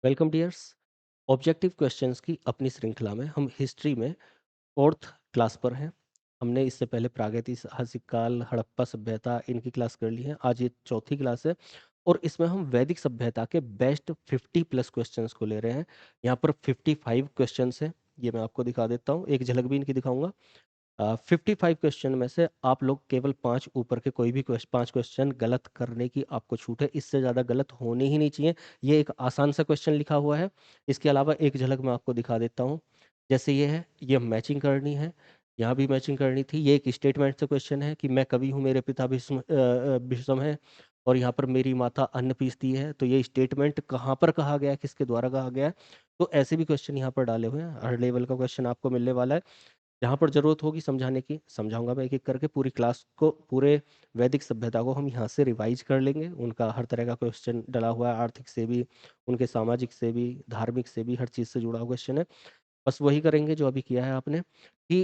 Welcome dears. Objective questions की अपनी श्रृंखला में हम हिस्ट्री में फोर्थ क्लास पर हैं। हमने इससे पहले प्रागैतिहासिक काल, हड़प्पा सभ्यता इनकी क्लास कर ली है। आज ये चौथी क्लास है और इसमें हम वैदिक सभ्यता के बेस्ट 50+ क्वेश्चंस को ले रहे हैं। यहाँ पर 55 क्वेश्चंस हैं। ये मैं आपको दिखा देता हूँ, एक झलक भी इनकी दिखाऊंगा। 55 क्वेश्चन में से आप लोग केवल 5 ऊपर के कोई भी 5 क्वेश्चन गलत करने की आपको छूट है। इससे ज़्यादा गलत होने ही नहीं चाहिए। ये एक आसान सा क्वेश्चन लिखा हुआ है। इसके अलावा एक झलक मैं आपको दिखा देता हूँ। जैसे ये है, ये मैचिंग करनी है, यहाँ भी मैचिंग करनी थी। ये एक स्टेटमेंट से क्वेश्चन है कि मैं कवि हूँ, मेरे पिता भीष्म है और यहाँ पर मेरी माता अन्न पीसती है। तो ये स्टेटमेंट कहाँ पर कहा गया है, किसके द्वारा कहा गया है। तो ऐसे भी क्वेश्चन यहाँ पर डाले हुए हैं। हर लेवल का क्वेश्चन आपको मिलने वाला है। जहाँ पर जरूरत होगी समझाने की समझाऊंगा मैं एक एक करके। पूरी क्लास को, पूरे वैदिक सभ्यता को हम यहाँ से रिवाइज कर लेंगे। उनका हर तरह का क्वेश्चन डला हुआ है, आर्थिक से भी, उनके सामाजिक से भी, धार्मिक से भी, हर चीज़ से जुड़ा हुआ क्वेश्चन है। बस वही करेंगे जो अभी किया है आपने, कि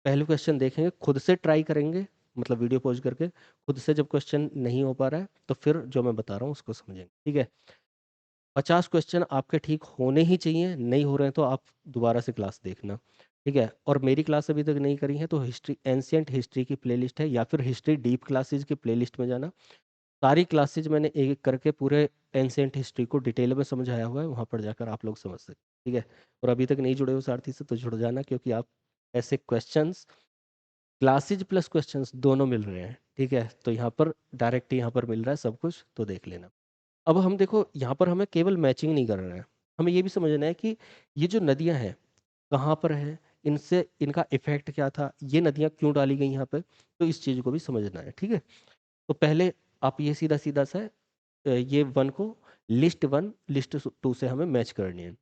पहले क्वेश्चन देखेंगे, खुद से ट्राई करेंगे, मतलब वीडियो पॉज करके खुद से। जब क्वेश्चन नहीं हो पा रहा है तो फिर जो मैं बता रहा हूँ उसको समझेंगे, ठीक है। 50 क्वेश्चन आपके ठीक होने ही चाहिए। नहीं हो रहे हैं तो आप दोबारा से क्लास देखना, ठीक है। और मेरी क्लास अभी तक नहीं करी है तो हिस्ट्री, एंशियंट हिस्ट्री की प्लेलिस्ट है, या फिर हिस्ट्री डीप क्लासेज की प्लेलिस्ट में जाना। सारी क्लासेज मैंने एक एक करके पूरे एंशियंट हिस्ट्री को डिटेल में समझाया हुआ है, वहां पर जाकर आप लोग समझ सकते हैं, ठीक है। और अभी तक नहीं जुड़े हो सारथी से तो जुड़ जाना, क्योंकि आप ऐसे क्वेश्चंस, क्लासेज प्लस क्वेश्चंस दोनों मिल रहे हैं, ठीक है। तो यहाँ पर डायरेक्ट यहाँ पर मिल रहा है सब कुछ, तो देख लेना। अब हम देखो, यहाँ पर हमें केवल मैचिंग नहीं करना है, हमें ये भी समझना है कि ये जो नदियां हैं कहाँ पर है, इनसे इनका इफेक्ट क्या था, ये नदियां क्यों डाली गई यहाँ पे, तो इस चीज को भी समझना है, ठीक है। तो पहले आप ये सीधा सीधा सा ये वन को लिस्ट वन लिस्ट टू से हमें मैच करनी है।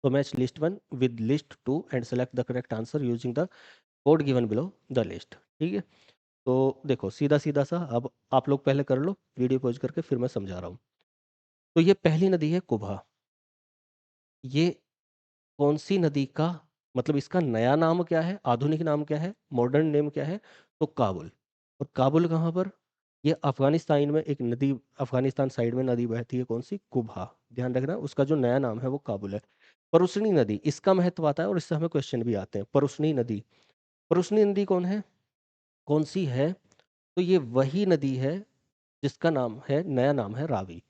तो match list one with list two and select the correct answer using the code given below the list, ठीक है। तो देखो सीधा सीधा सा, अब आप लोग पहले कर लो वीडियो पॉज करके, फिर मैं समझा रहा हूँ। तो ये पहली नदी है कुबा। ये कौन सी नदी का, मतलब इसका नया नाम क्या है, आधुनिक नाम क्या है, मॉडर्न नेम क्या है, तो काबुल। और काबुल कहाँ पर, ये अफगानिस्तान में एक नदी, अफगानिस्तान साइड में नदी बहती है, कौन सी, कुबा। ध्यान रखना, उसका जो नया नाम है वो काबुल है। परुसनी नदी, इसका महत्व आता है और इससे हमें क्वेश्चन भी आते हैं। परुसनी नदी, परुसनी नदी कौन है, कौन सी है, तो ये वही नदी है जिसका नाम है, नया नाम है रावी।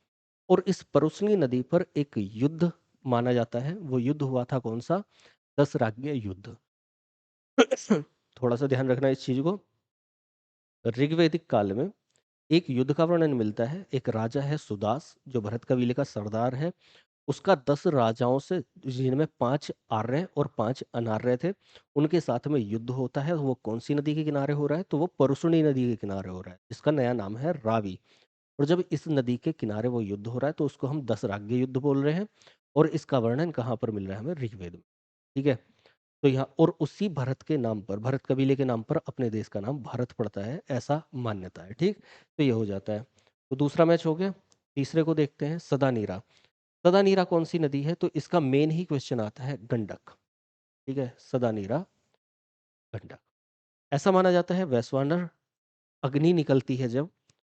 और इस परुसनी नदी पर एक युद्ध माना जाता है। वो युद्ध हुआ था कौन सा, दसराज्य युद्ध। थोड़ा सा ध्यान रखना इस चीज को। ऋग्वैदिक काल में एक युद्ध का वर्णन मिलता है। एक राजा है सुदास, जो भरत कबीले का सरदार है। उसका 10 राजाओं से, जिनमें 5 आर्य और 5 अनार्य थे, उनके साथ में युद्ध होता है। वो कौन सी नदी के किनारे हो रहा है, तो वो परुसनी नदी के किनारे हो रहा है, जिसका नया नाम है रावी। और जब इस नदी के किनारे वो युद्ध हो रहा है तो उसको हम दसराज्य युद्ध बोल रहे हैं। और इसका वर्णन कहाँ पर मिल रहा है हमें, ऋग्वेद में, ठीक है। तो यहाँ, और उसी भरत के नाम पर, भरत कबीले के नाम पर अपने देश का नाम भारत पड़ता है, ऐसा मान्यता है, ठीक। तो ये हो जाता है। तो दूसरा मैच हो गया। तीसरे को देखते हैं, सदानीरा। सदानीरा कौन सी नदी है, तो इसका मेन ही क्वेश्चन आता है गंडक, ठीक है। सदानीरा, गंडक। ऐसा माना जाता है वैश्वानर अग्नि निकलती है जब,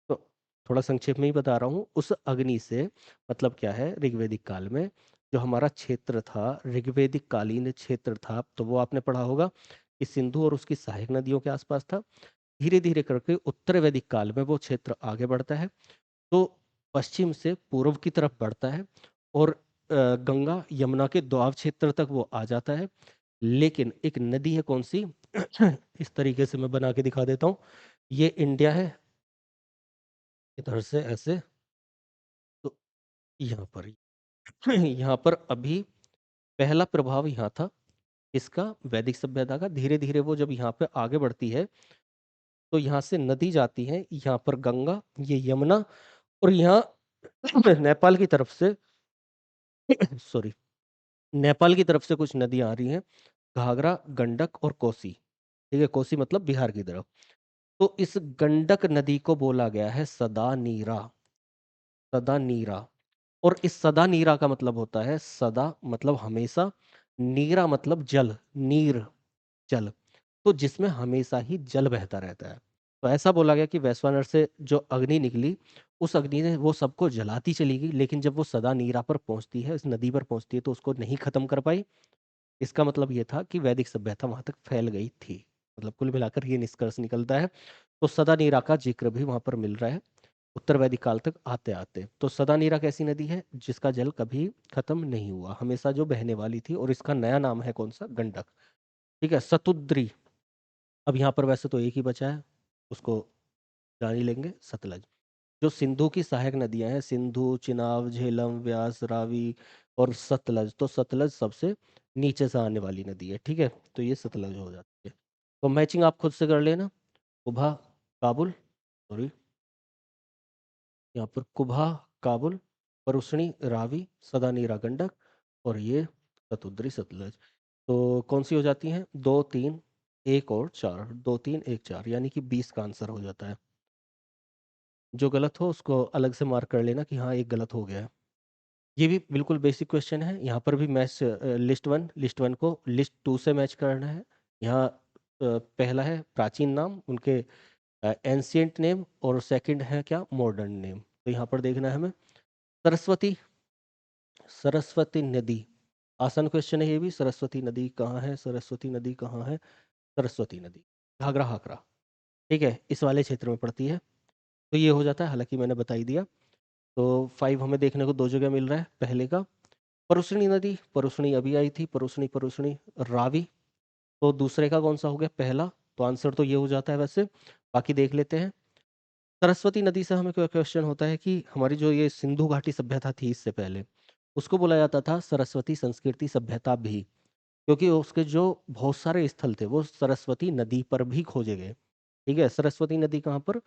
तो थोड़ा संक्षेप में ही बता रहा हूँ, उस अग्नि से मतलब क्या है, ऋग्वैदिक काल में जो हमारा क्षेत्र था, ऋग्वैदिक कालीन क्षेत्र था, तो वो आपने पढ़ा होगा कि सिंधु और उसकी सहायक नदियों के आसपास था। धीरे धीरे करके उत्तर वैदिक काल में वो क्षेत्र आगे बढ़ता है, तो पश्चिम से पूर्व की तरफ बढ़ता है और गंगा यमुना के दोआब क्षेत्र तक वो आ जाता है। लेकिन एक नदी है कौन सी, इस तरीके से मैं बना के दिखा देता हूँ। ये इंडिया है, इधर से ऐसे, तो यहाँ पर यहाँ पर अभी पहला प्रभाव यहाँ था इसका, वैदिक सभ्यता का। धीरे धीरे वो जब यहाँ पे आगे बढ़ती है तो यहाँ से नदी जाती है, यहाँ पर गंगा, ये यमुना, और यहाँ नेपाल की तरफ से सॉरी, नेपाल की तरफ से कुछ नदियां आ रही हैं, घाघरा, गंडक और कोसी, ठीक है। कोसी मतलब बिहार की तरफ। तो इस गंडक नदी को बोला गया है सदा नीरा, सदा नीरा। और इस सदा नीरा का मतलब होता है, सदा मतलब हमेशा, नीरा मतलब जल, नीर, जल, तो जिसमें हमेशा ही जल बहता रहता है। तो ऐसा बोला गया कि वैश्वानर से जो अग्नि निकली, उस अग्नि ने वो सबको जलाती चली गई, लेकिन जब वो सदा नीरा पर पहुंचती है, इस नदी पर पहुंचती है, तो उसको नहीं खत्म कर पाई। इसका मतलब ये था कि वैदिक सभ्यता वहां तक फैल गई थी। मतलब कुल मिलाकर ये निष्कर्ष निकलता है। तो सदा नीरा का जिक्र भी वहां पर मिल रहा है उत्तर वैदिक काल तक आते आते। तो सदा नीरा कैसी नदी है? जिसका जल कभी खत्म नहीं हुआ, हमेशा जो बहने वाली थी, और इसका नया नाम है कौन सा? गंडक। ठीक है, सतुद्री। अब यहाँ पर वैसे तो एक ही बचा है, उसको जान ही लेंगे, सतलज। जो सिंधु की सहायक नदियां हैं, सिंधु, चिनाब, झेलम, व्यास, रावी और सतलज, तो सतलज सबसे नीचे से आने वाली नदी है। ठीक है, तो ये सतलज हो जाती है। तो मैचिंग आप खुद से कर लेना। कुभा, काबुल, सॉरी, यहाँ पर कुभा, काबुल, परुष्णी, रावी, सदानीरा, गंडक, और ये सतुद्री, सतलज। तो कौन सी हो जाती हैं? 2, 3, 1 और 4। 2, 3, 1, 4, यानी कि 20 का आंसर हो जाता है। जो गलत हो उसको अलग से मार्क कर लेना कि हाँ एक गलत हो गया है। ये भी बिल्कुल बेसिक क्वेश्चन है। यहाँ पर भी मैच लिस्ट वन को लिस्ट टू से मैच करना है। यहाँ पहला है प्राचीन नाम, उनके एंशियंट नेम, और सेकंड है क्या? Modern name. तो यहाँ पर देखना है हमें। सरस्वती, सरस्वती नदी, आसान क्वेश्चन है ये भी। सरस्वती नदी कहाँ है? सरस्वती नदी कहाँ है? सरस्वती नदी घाघरा हाकरा, ठीक है, इस वाले क्षेत्र में पड़ती है। तो ये हो जाता है, हालांकि मैंने बता ही दिया। तो 5 हमें देखने को दो जगह मिल रहा है। पहले का परुष्णी नदी, परुष्णी अभी आई थी, परुष्णी परुष्णी। रावी, तो दूसरे का कौन सा हो गया? पहला। तो आंसर तो ये हो जाता है वैसे। बाकी देख लेते हैं। सरस्वती नदी से हमें क्वेश्चन होता है कि हमारी जो ये सिंधु घाटी सभ्यता थी इससे पहले, उसको बोला जाता था सरस्वती संस्कृति सभ्यता भी, क्योंकि उसके जो बहुत सारे स्थल थे वो सरस्वती नदी पर भी खोजे गए। ठीक है, सरस्वती नदी कहाँ पर?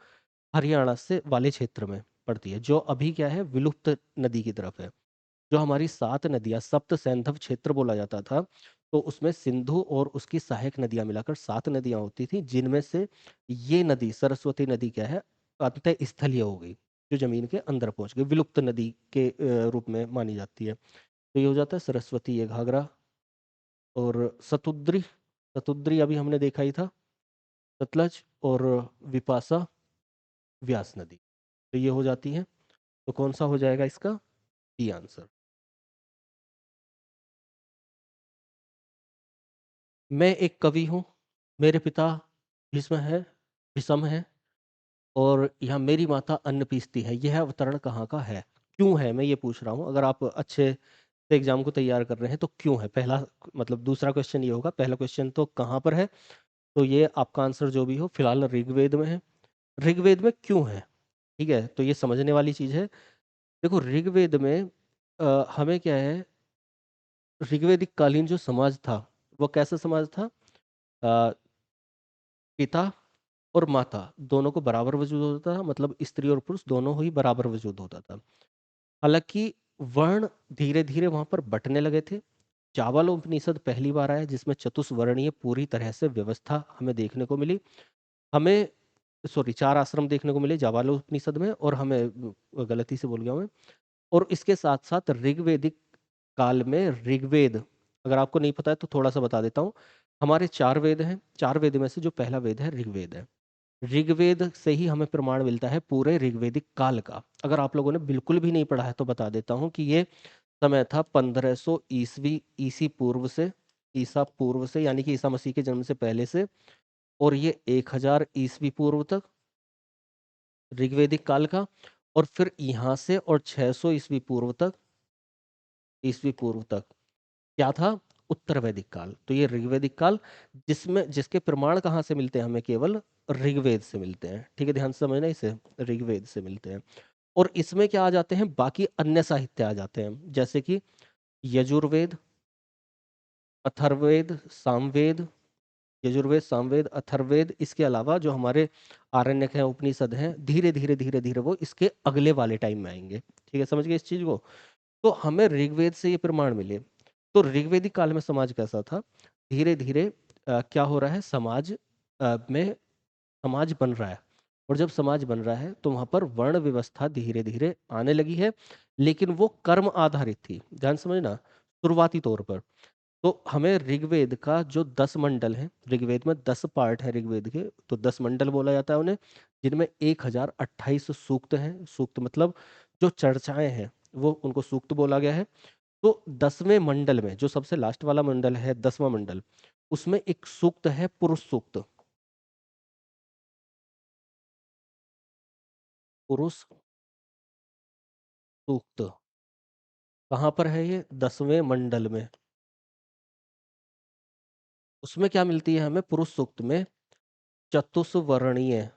हरियाणा से वाले क्षेत्र में पड़ती है, जो अभी क्या है? विलुप्त नदी की तरफ है। जो हमारी 7 नदियां, सप्त सैंधव क्षेत्र बोला जाता था, तो उसमें सिंधु और उसकी सहायक नदियां मिलाकर 7 नदियां होती थी, जिनमें से ये नदी सरस्वती नदी क्या है? अंतः स्थलीय हो गई, जो जमीन के अंदर पहुंच गई, विलुप्त नदी के रूप में मानी जाती है। तो ये हो जाता है सरस्वती, ये घाघरा। और सतुद्री, सतुद्री अभी हमने देखा ही था, सतलज। और विपाशा, व्यास नदी। तो ये हो जाती है। तो कौन सा हो जाएगा इसका डी आंसर? मैं एक कवि हूँ, मेरे पिता भीष्म है, और यहाँ मेरी माता अन्न पीसती है। यह अवतरण कहाँ का है? क्यों है, मैं ये पूछ रहा हूँ। अगर आप अच्छे से एग्जाम को तैयार कर रहे हैं तो क्यों है पहला, मतलब दूसरा क्वेश्चन ये होगा। पहला क्वेश्चन तो कहाँ पर है, तो ये आपका आंसर जो भी हो, फिलहाल ऋग्वेद में है। ऋग्वेद में क्यों है? ठीक है, तो ये समझने वाली चीज है। देखो ऋग्वेद में हमें क्या है, ऋग्वेदिक कालीन जो समाज था वो कैसा समाज था? अ, पिता और माता दोनों को बराबर वजूद होता था, मतलब स्त्री और पुरुष दोनों ही बराबर वजूद होता था। हालांकि वर्ण धीरे धीरे वहां पर बंटने लगे थे। चावल उपनिषद पहली बार आया जिसमें चतुस्वर्णीय पूरी तरह से व्यवस्था हमें देखने को मिली। हमें, सॉरी, 4 आश्रम देखने को मिले जाबाल उपनिषद में, और हमें गलती से बोल गया मैं। और इसके साथ साथ ऋग्वेदिक काल में ऋग्वेद, अगर आपको नहीं पता है तो थोड़ा सा बता देता हूँ। हमारे 4 वेद हैं, 4 वेद में से जो पहला वेद है ऋग्वेद है। ऋग्वेद से ही हमें प्रमाण मिलता है पूरे ऋग्वेदिक काल का। अगर आप लोगों ने बिल्कुल भी नहीं पढ़ा है तो बता देता हूँ कि ये समय था 1500 ईस्वी, ईसी पूर्व से, ईसा पूर्व से, यानी कि ईसा मसीह के जन्म से पहले से, और ये 1000 ईस्वी पूर्व तक ऋग्वेदिक काल का। और फिर यहाँ से और 600 ईस्वी पूर्व तक क्या था? उत्तर वैदिक काल। तो ये ऋग्वेदिक काल, जिसमें जिसके प्रमाण कहाँ से मिलते हैं हमें? केवल ऋग्वेद से मिलते हैं। ठीक है, ध्यान से समझना इसे, ऋग्वेद से मिलते हैं। और इसमें क्या आ जाते हैं? बाकी अन्य साहित्य आ जाते हैं, जैसे कि यजुर्वेद, अथर्ववेद, सामवेद, यजुर्वेद, सामवेद, अथर्ववेद। इसके अलावा जो हमारे आरण्यक हैं, उपनिषद हैं, धीरे धीरे धीरे धीरे वो इसके अगले वाले टाइम में आएंगे। ठीक है, समझ गए इस चीज को? तो हमें ऋग्वेद से ये प्रमाण मिले। तो ऋग्वेदिक काल में समाज कैसा था? धीरे धीरे क्या हो रहा है? समाज में समाज बन रहा है। और जब समाज बन रहा है तो वहां पर वर्ण व्यवस्था धीरे धीरे आने लगी है, लेकिन वो कर्म आधारित थी। ध्यान से समझना, शुरुआती तौर पर। तो हमें ऋग्वेद का जो 10 मंडल है, ऋग्वेद में 10 पार्ट है ऋग्वेद के, तो 10 मंडल बोला जाता है उन्हें, जिनमें 1028 सूक्त हैं। सूक्त मतलब जो चर्चाएं हैं, वो उनको सूक्त बोला गया है। तो 10वें मंडल में जो सबसे लास्ट वाला मंडल है, 10वां मंडल, उसमें एक सूक्त है पुरुष सूक्त। पुरुष सूक्त कहाँ पर है? ये 10वें मंडल में। उसमें क्या मिलती है हमें? पुरुष सूक्त में चतुष्वर्णीय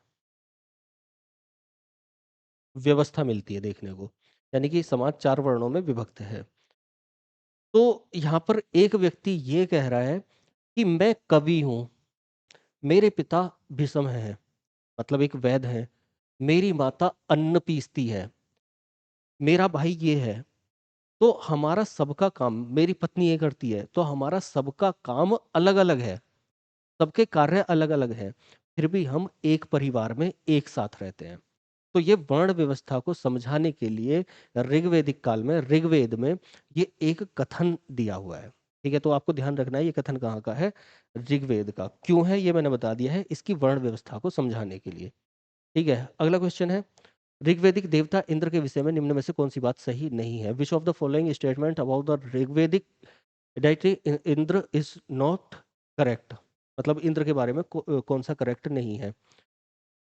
व्यवस्था मिलती है देखने को, यानी कि समाज 4 वर्णों में विभक्त है। तो यहाँ पर एक व्यक्ति ये कह रहा है कि मैं कवि हूं, मेरे पिता भीष्म हैं, मतलब एक वैद्य है, मेरी माता अन्न पीसती है, मेरा भाई ये है, तो हमारा सबका काम, मेरी पत्नी ये करती है, तो हमारा सबका काम अलग अलग है, सबके कार्य अलग अलग हैं, फिर भी हम एक परिवार में एक साथ रहते हैं। तो ये वर्ण व्यवस्था को समझाने के लिए ऋग्वेदिक काल में, ऋग्वेद में ये एक कथन दिया हुआ है। ठीक है, तो आपको ध्यान रखना है ये कथन कहाँ का है, ऋग्वेद का। क्यों है ये मैंने बता दिया है, इसकी वर्ण व्यवस्था को समझाने के लिए। ठीक है, अगला क्वेश्चन है, ऋग्वेदिक देवता इंद्र के विषय में निम्न में से कौन सी बात सही नहीं है? विच of the following statement about the Rigvedic deity Indra is not correct? मतलब इंद्र के बारे में कौन सा करेक्ट नहीं है?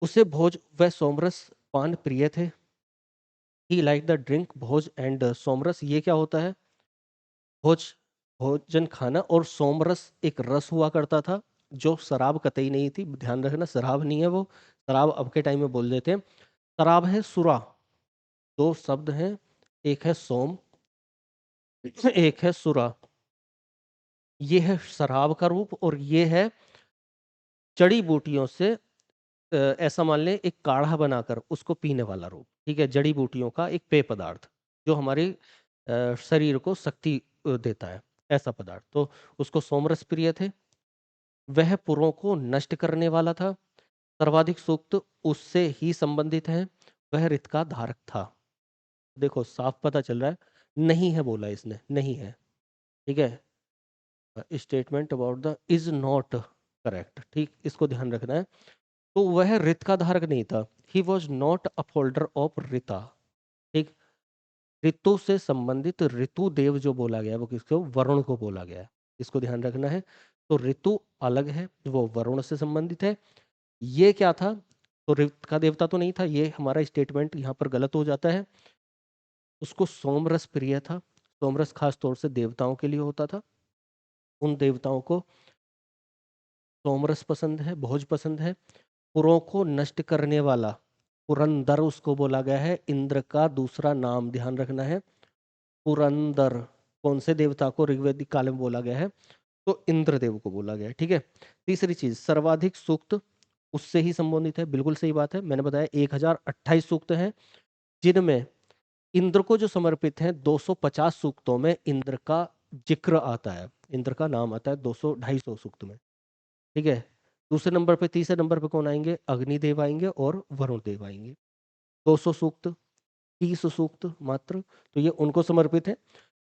उसे भोज व सोमरस पान प्रिय थे। He like the drink bhoj and somras. ये क्या होता है? भोज भोजन खाना, और सोमरस एक रस हुआ करता था जो शराब कतई नहीं थी, ध्यान रखना, शराब नहीं है वो, शराब अब के टाइम में बोल देते हैं। शराब है सुरा। दो शब्द हैं, एक है सोम, एक है सुरा। ये है शराब का रूप, और ये है जड़ी बूटियों से ऐसा मान लें एक काढ़ा बनाकर उसको पीने वाला रूप। ठीक है, जड़ी बूटियों का एक पेय पदार्थ जो हमारे शरीर को शक्ति देता है, ऐसा पदार्थ। तो उसको सोमरस प्रिय थे। वह पुरों को नष्ट करने वाला था। सर्वाधिक सूक्त उससे ही संबंधित है। वह रित का धारक था। देखो साफ पता चल रहा है, नहीं है बोला इसने, नहीं है। ठीक है, statement about the is not correct, ठीक, इसको ध्यान रखना है। तो वह रित का धारक नहीं था। He was not a holder of Rita. ठीक, ऋतु से संबंधित ऋतु देव जो बोला गया वो किसको? वरुण को बोला गया है, इसको ध्यान रखना है। तो ऋतु अलग है, वो वरुण से संबंधित है। ये क्या था? तो ऋत का देवता तो नहीं था, ये हमारा स्टेटमेंट यहाँ पर गलत हो जाता है। उसको सोमरस प्रिय था। सोमरस खास तौर से देवताओं के लिए होता था। उन देवताओं को सोमरस पसंद है, भोज पसंद है। पुरों को नष्ट करने वाला पुरंदर उसको बोला गया है। इंद्र का दूसरा नाम ध्यान रखना है, पुरंदर। कौन से देवता को ऋग्वेदिक काल में बोला गया है? तो इंद्रदेव को बोला गया है। ठीक है, तीसरी चीज, सर्वाधिक सूक्त उससे ही संबंधित है, बिल्कुल सही बात है। मैंने बताया 1028 सूक्त हैं, जिनमें इंद्र को जो समर्पित हैं 250 सूक्तों में इंद्र का जिक्र आता है, इंद्र का नाम आता है 200 250 सूक्त में। ठीक है, दूसरे नंबर पे, तीसरे नंबर पे कौन आएंगे? अग्निदेव आएंगे और वरुण देव आएंगे। 200 सूक्त, 30 सूक्त मात्र, तो ये उनको समर्पित है।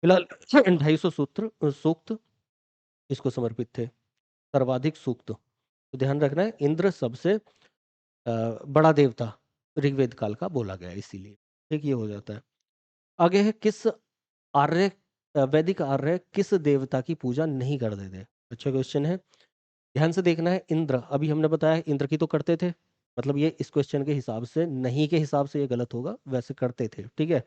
फिलहाल 250 सूत्र सूक्त इसको समर्पित थे। सर्वाधिक सूक्त, तो ध्यान रखना है इंद्र सबसे बड़ा देवता ऋग्वेद काल का बोला गया है, इसीलिए। ठीक, ये हो जाता है। आगे है, किस आर्य वैदिक आर्य किस देवता की पूजा नहीं करते थे? अच्छा क्वेश्चन है, ध्यान से देखना है। इंद्र, अभी हमने बताया इंद्र की तो करते थे, मतलब ये इस क्वेश्चन के हिसाब से, नहीं के हिसाब से ये गलत होगा, वैसे करते थे। ठीक है,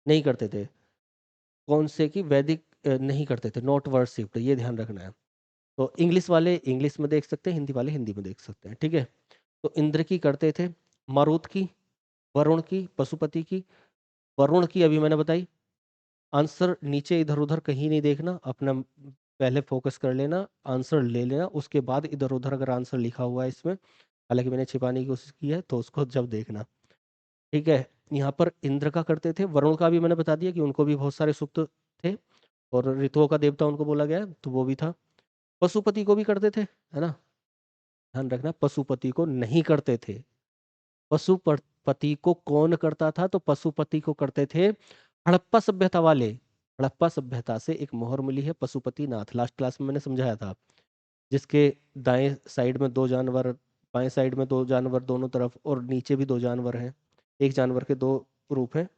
नहीं करते थे। कौन से की? वैदिक नहीं करते थे, नॉट वर्शिप्ड, ये ध्यान रखना है। तो इंग्लिश वाले इंग्लिश में देख सकते हैं, हिंदी वाले हिंदी में देख सकते हैं। ठीक है, तो इंद्र की करते थे, मारुत की, वरुण की, पशुपति की। वरुण की अभी मैंने बताई। आंसर नीचे इधर उधर कहीं नहीं देखना, अपना पहले फोकस कर लेना, आंसर ले लेना, उसके बाद इधर उधर अगर आंसर लिखा हुआ है इसमें, हालांकि मैंने छिपाने की कोशिश की है, तो उसको जब देखना। ठीक है, यहाँ पर इंद्र का करते थे। वरुण का भी मैंने बता दिया कि उनको भी बहुत सारे सुक्त थे, और ऋतुओं का देवता उनको बोला गया है, तो वो भी था। पशुपति को भी करते थे, है ना, ध्यान रखना, पशुपति को नहीं करते थे। पशुपति को कौन करता था? तो पशुपति को करते थे हड़प्पा सभ्यता वाले। हड़प्पा सभ्यता से एक मोहर मिली है पशुपतिनाथ, लास्ट क्लास में मैंने समझाया था, जिसके दाएं साइड में 2 जानवर, बाएं साइड में 2 जानवर दोनों तरफ, और नीचे भी 2 जानवर हैं, एक जानवर के 2 रूप हैं।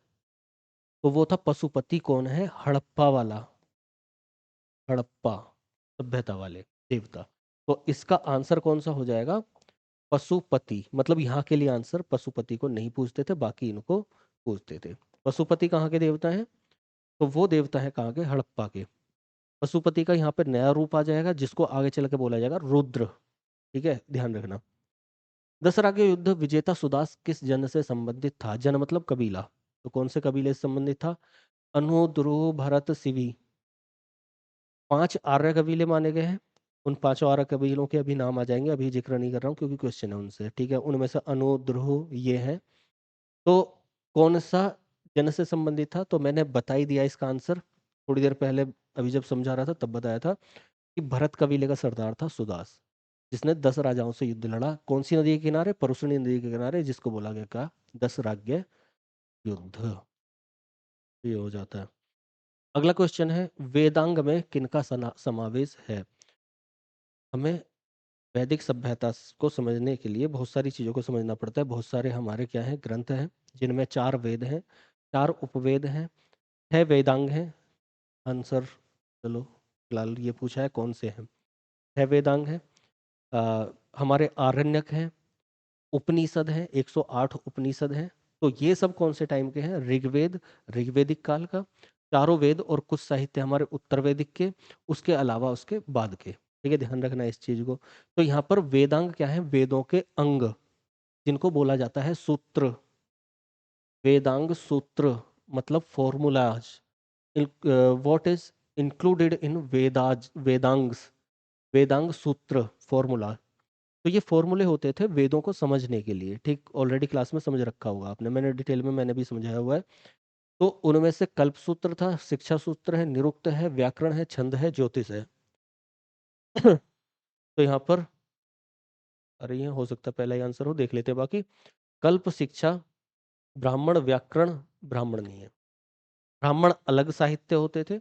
तो वो था पशुपति, कौन है? हड़प्पा वाला, हड़प्पा सभ्यता वाले देवता। तो इसका आंसर कौन सा हो जाएगा? पशुपति। मतलब यहाँ के लिए आंसर पशुपति को नहीं पूछते थे, बाकी इनको पूछते थे। पशुपति कहाँ के देवता हैं? तो वो देवता है कहाँ के? हड़प्पा के। पशुपति का यहाँ पे नया रूप आ जाएगा, जिसको आगे चल के बोला जाएगा रुद्र। ठीक है, ध्यान रखना। दसरा के युद्ध विजेता सुदास किस जन से संबंधित था? जन मतलब कबीला। तो कौन से कबीले से संबंधित था? अनु, ध्रुव, भरत, शिवी। 5 आर्य कबीले माने गए हैं। उन 5 आर्य कबीलों के अभी नाम आ जाएंगे, अभी जिक्र नहीं कर रहा हूँ क्योंकि क्वेश्चन है उनसे। ठीक है, उनमें से अनु, ध्रुव ये है। तो कौन सा जन से संबंधित था? तो मैंने बता ही दिया इसका आंसर थोड़ी देर पहले, अभी जब समझा रहा था तब बताया था कि भरत कबीले का सरदार था सुदास, जिसने 10 राजाओं से युद्ध लड़ा। कौन सी नदी के किनारे? परुशनी नदी के किनारे, जिसको बोला गया का 10 राज्य युद्ध। ये हो जाता है। अगला क्वेश्चन है, वेदांग में किनका समावेश है? हमें वैदिक सभ्यता को समझने के लिए बहुत सारी चीज़ों को समझना पड़ता है। बहुत सारे हमारे क्या हैं? ग्रंथ हैं, जिनमें 4 वेद हैं, 4 उपवेद हैं, 6 वेदांग हैं। आंसर चलो फिलहाल ये पूछा है कौन से हैं। 6 वेदांग हैं। हमारे आरण्यक हैं, उपनिषद हैं, 108 उपनिषद हैं। तो ये सब कौन से टाइम के हैं? ऋग्वेद, ऋग्वेदिक काल का, 4 वेद और कुछ साहित्य हमारे उत्तर वैदिक के, उसके अलावा उसके बाद के। ठीक है, ध्यान रखना इस चीज को। तो यहाँ पर वेदांग क्या है? वेदों के अंग, जिनको बोला जाता है सूत्र। वेदांग सूत्र मतलब formulas. What is included in Vedangas? Vedang सूत्र फॉर्मूला। तो ये फॉर्मूले होते थे वेदों को समझने के लिए। ठीक, ऑलरेडी क्लास में समझ रखा होगा आपने, मैंने डिटेल में मैंने भी समझाया हुआ है। तो उनमें से कल्प सूत्र था, शिक्षा सूत्र है, निरुक्त है, व्याकरण है, छंद है, ज्योतिष है। तो यहाँ पर, अरे ये हो सकता है पहला ही आंसर हो, देख लेते हैं बाकी। कल्प, शिक्षा, ब्राह्मण, व्याकरण। ब्राह्मण नहीं है। ब्राह्मण अलग साहित्य होते थे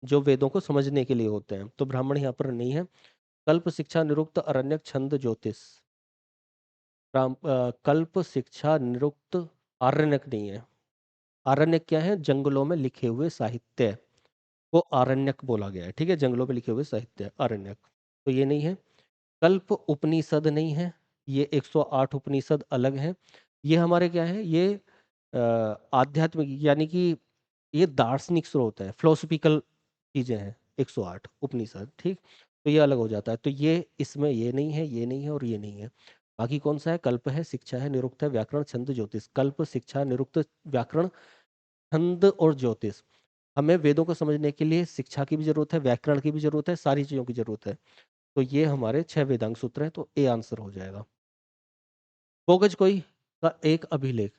जो वेदों को समझने के लिए होते हैं, तो ब्राह्मण यहाँ पर नहीं है। कल्प, शिक्षा, निरुक्त, अरण्यक, छंद, ज्योतिष। कल्प, शिक्षा, निरुक्त, आरण्यक नहीं है। आरण्यक क्या है? जंगलों में लिखे हुए साहित्य को आरण्यक बोला गया है। ठीक है, जंगलों में लिखे हुए साहित्य आरण्यक। तो ये नहीं है। कल्प उपनिषद नहीं है, ये 108 उपनिषद अलग हैं। ये हमारे क्या है? ये आध्यात्मिक, यानी कि ये दार्शनिक स्रोत है, फिलोसफिकल चीजें हैं 108 उपनिषद। ठीक, तो ये अलग हो जाता है। तो ये इसमें ये नहीं है, ये नहीं है और ये नहीं है। बाकी कौन सा है? कल्प है, शिक्षा है, निरुक्त है, व्याकरण, छंद, ज्योतिष। कल्प, शिक्षा, निरुक्त, व्याकरण, छंद और ज्योतिष। हमें वेदों को समझने के लिए शिक्षा की भी जरूरत है, व्याकरण की भी जरूरत है, सारी चीजों की जरूरत है। तो ये हमारे 6 वेदांग सूत्र हैं, तो ए आंसर हो जाएगा। बोगज कोई का एक अभिलेख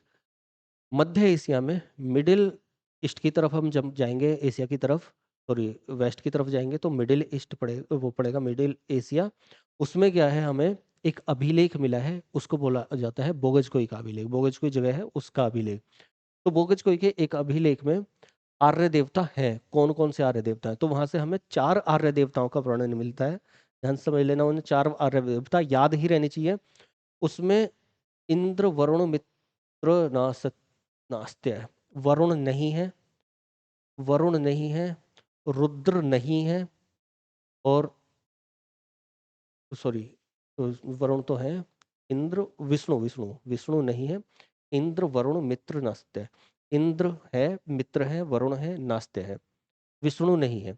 मध्य एशिया में, मिडिल ईस्ट की तरफ हम जब जाएंगे, एशिया की तरफ, सॉरी वेस्ट की तरफ जाएंगे, तो मिडिल ईस्ट वो पड़ेगा मिडिल एशिया। उसमें क्या है? हमें एक अभिलेख मिला है, उसको बोला जाता है बोगज कोई का अभिलेख। बोगज कोई जगह है, उसका अभिलेख। तो बोगज कोई के एक अभिलेख में आर्य देवता हैं। कौन कौन से आर्य देवता हैं? तो वहां से हमें 4 आर्य देवताओं का वर्णन मिलता है। ध्यान से समझ लेना, उन्हें 4 आर्य देवता याद ही रहनी चाहिए। उसमें इंद्र, वरुण, मित्र, नास्त्य है। वरुण नहीं है, वरुण नहीं है, रुद्र नहीं है, और सॉरी, वरुण तो है। इंद्र, विष्णु, विष्णु विष्णु नहीं है। इंद्र, वरुण, मित्र, नास्त्य। इंद्र है, मित्र है, वरुण है, नास्त्य है, विष्णु नहीं है।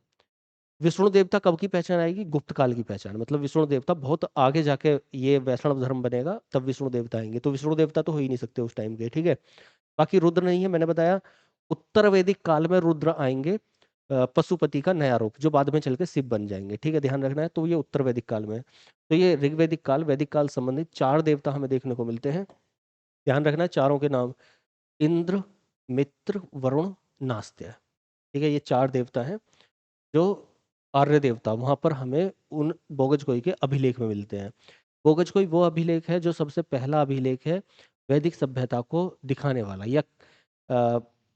विष्णु देवता कब की पहचान आएगी? गुप्त काल की पहचान। मतलब विष्णु देवता बहुत आगे जाके ये वैष्णव धर्म बनेगा, तब विष्णु देवता आएंगे। तो विष्णु देवता तो हो ही नहीं सकते उस टाइम के। ठीक है, बाकी रुद्र नहीं है, मैंने बताया। उत्तर वैदिक काल में रुद्र आएंगे, पशुपति का नया रूप, जो बाद में चल के शिव बन जाएंगे। ठीक है, ध्यान रखना है। तो ये उत्तर वैदिक काल में है। तो ये ऋग्वैदिक काल, वैदिक काल संबंधित 4 देवता हमें देखने को मिलते हैं। ध्यान रखना है चारों के नाम, इंद्र, मित्र, वरुण, नास्त्य। ठीक है, ये 4 देवता हैं जो आर्य देवता, वहां पर हमें उन बोगजकोई के अभिलेख में मिलते हैं। बोगजकोई वो अभिलेख है जो सबसे पहला अभिलेख है वैदिक सभ्यता को दिखाने वाला, या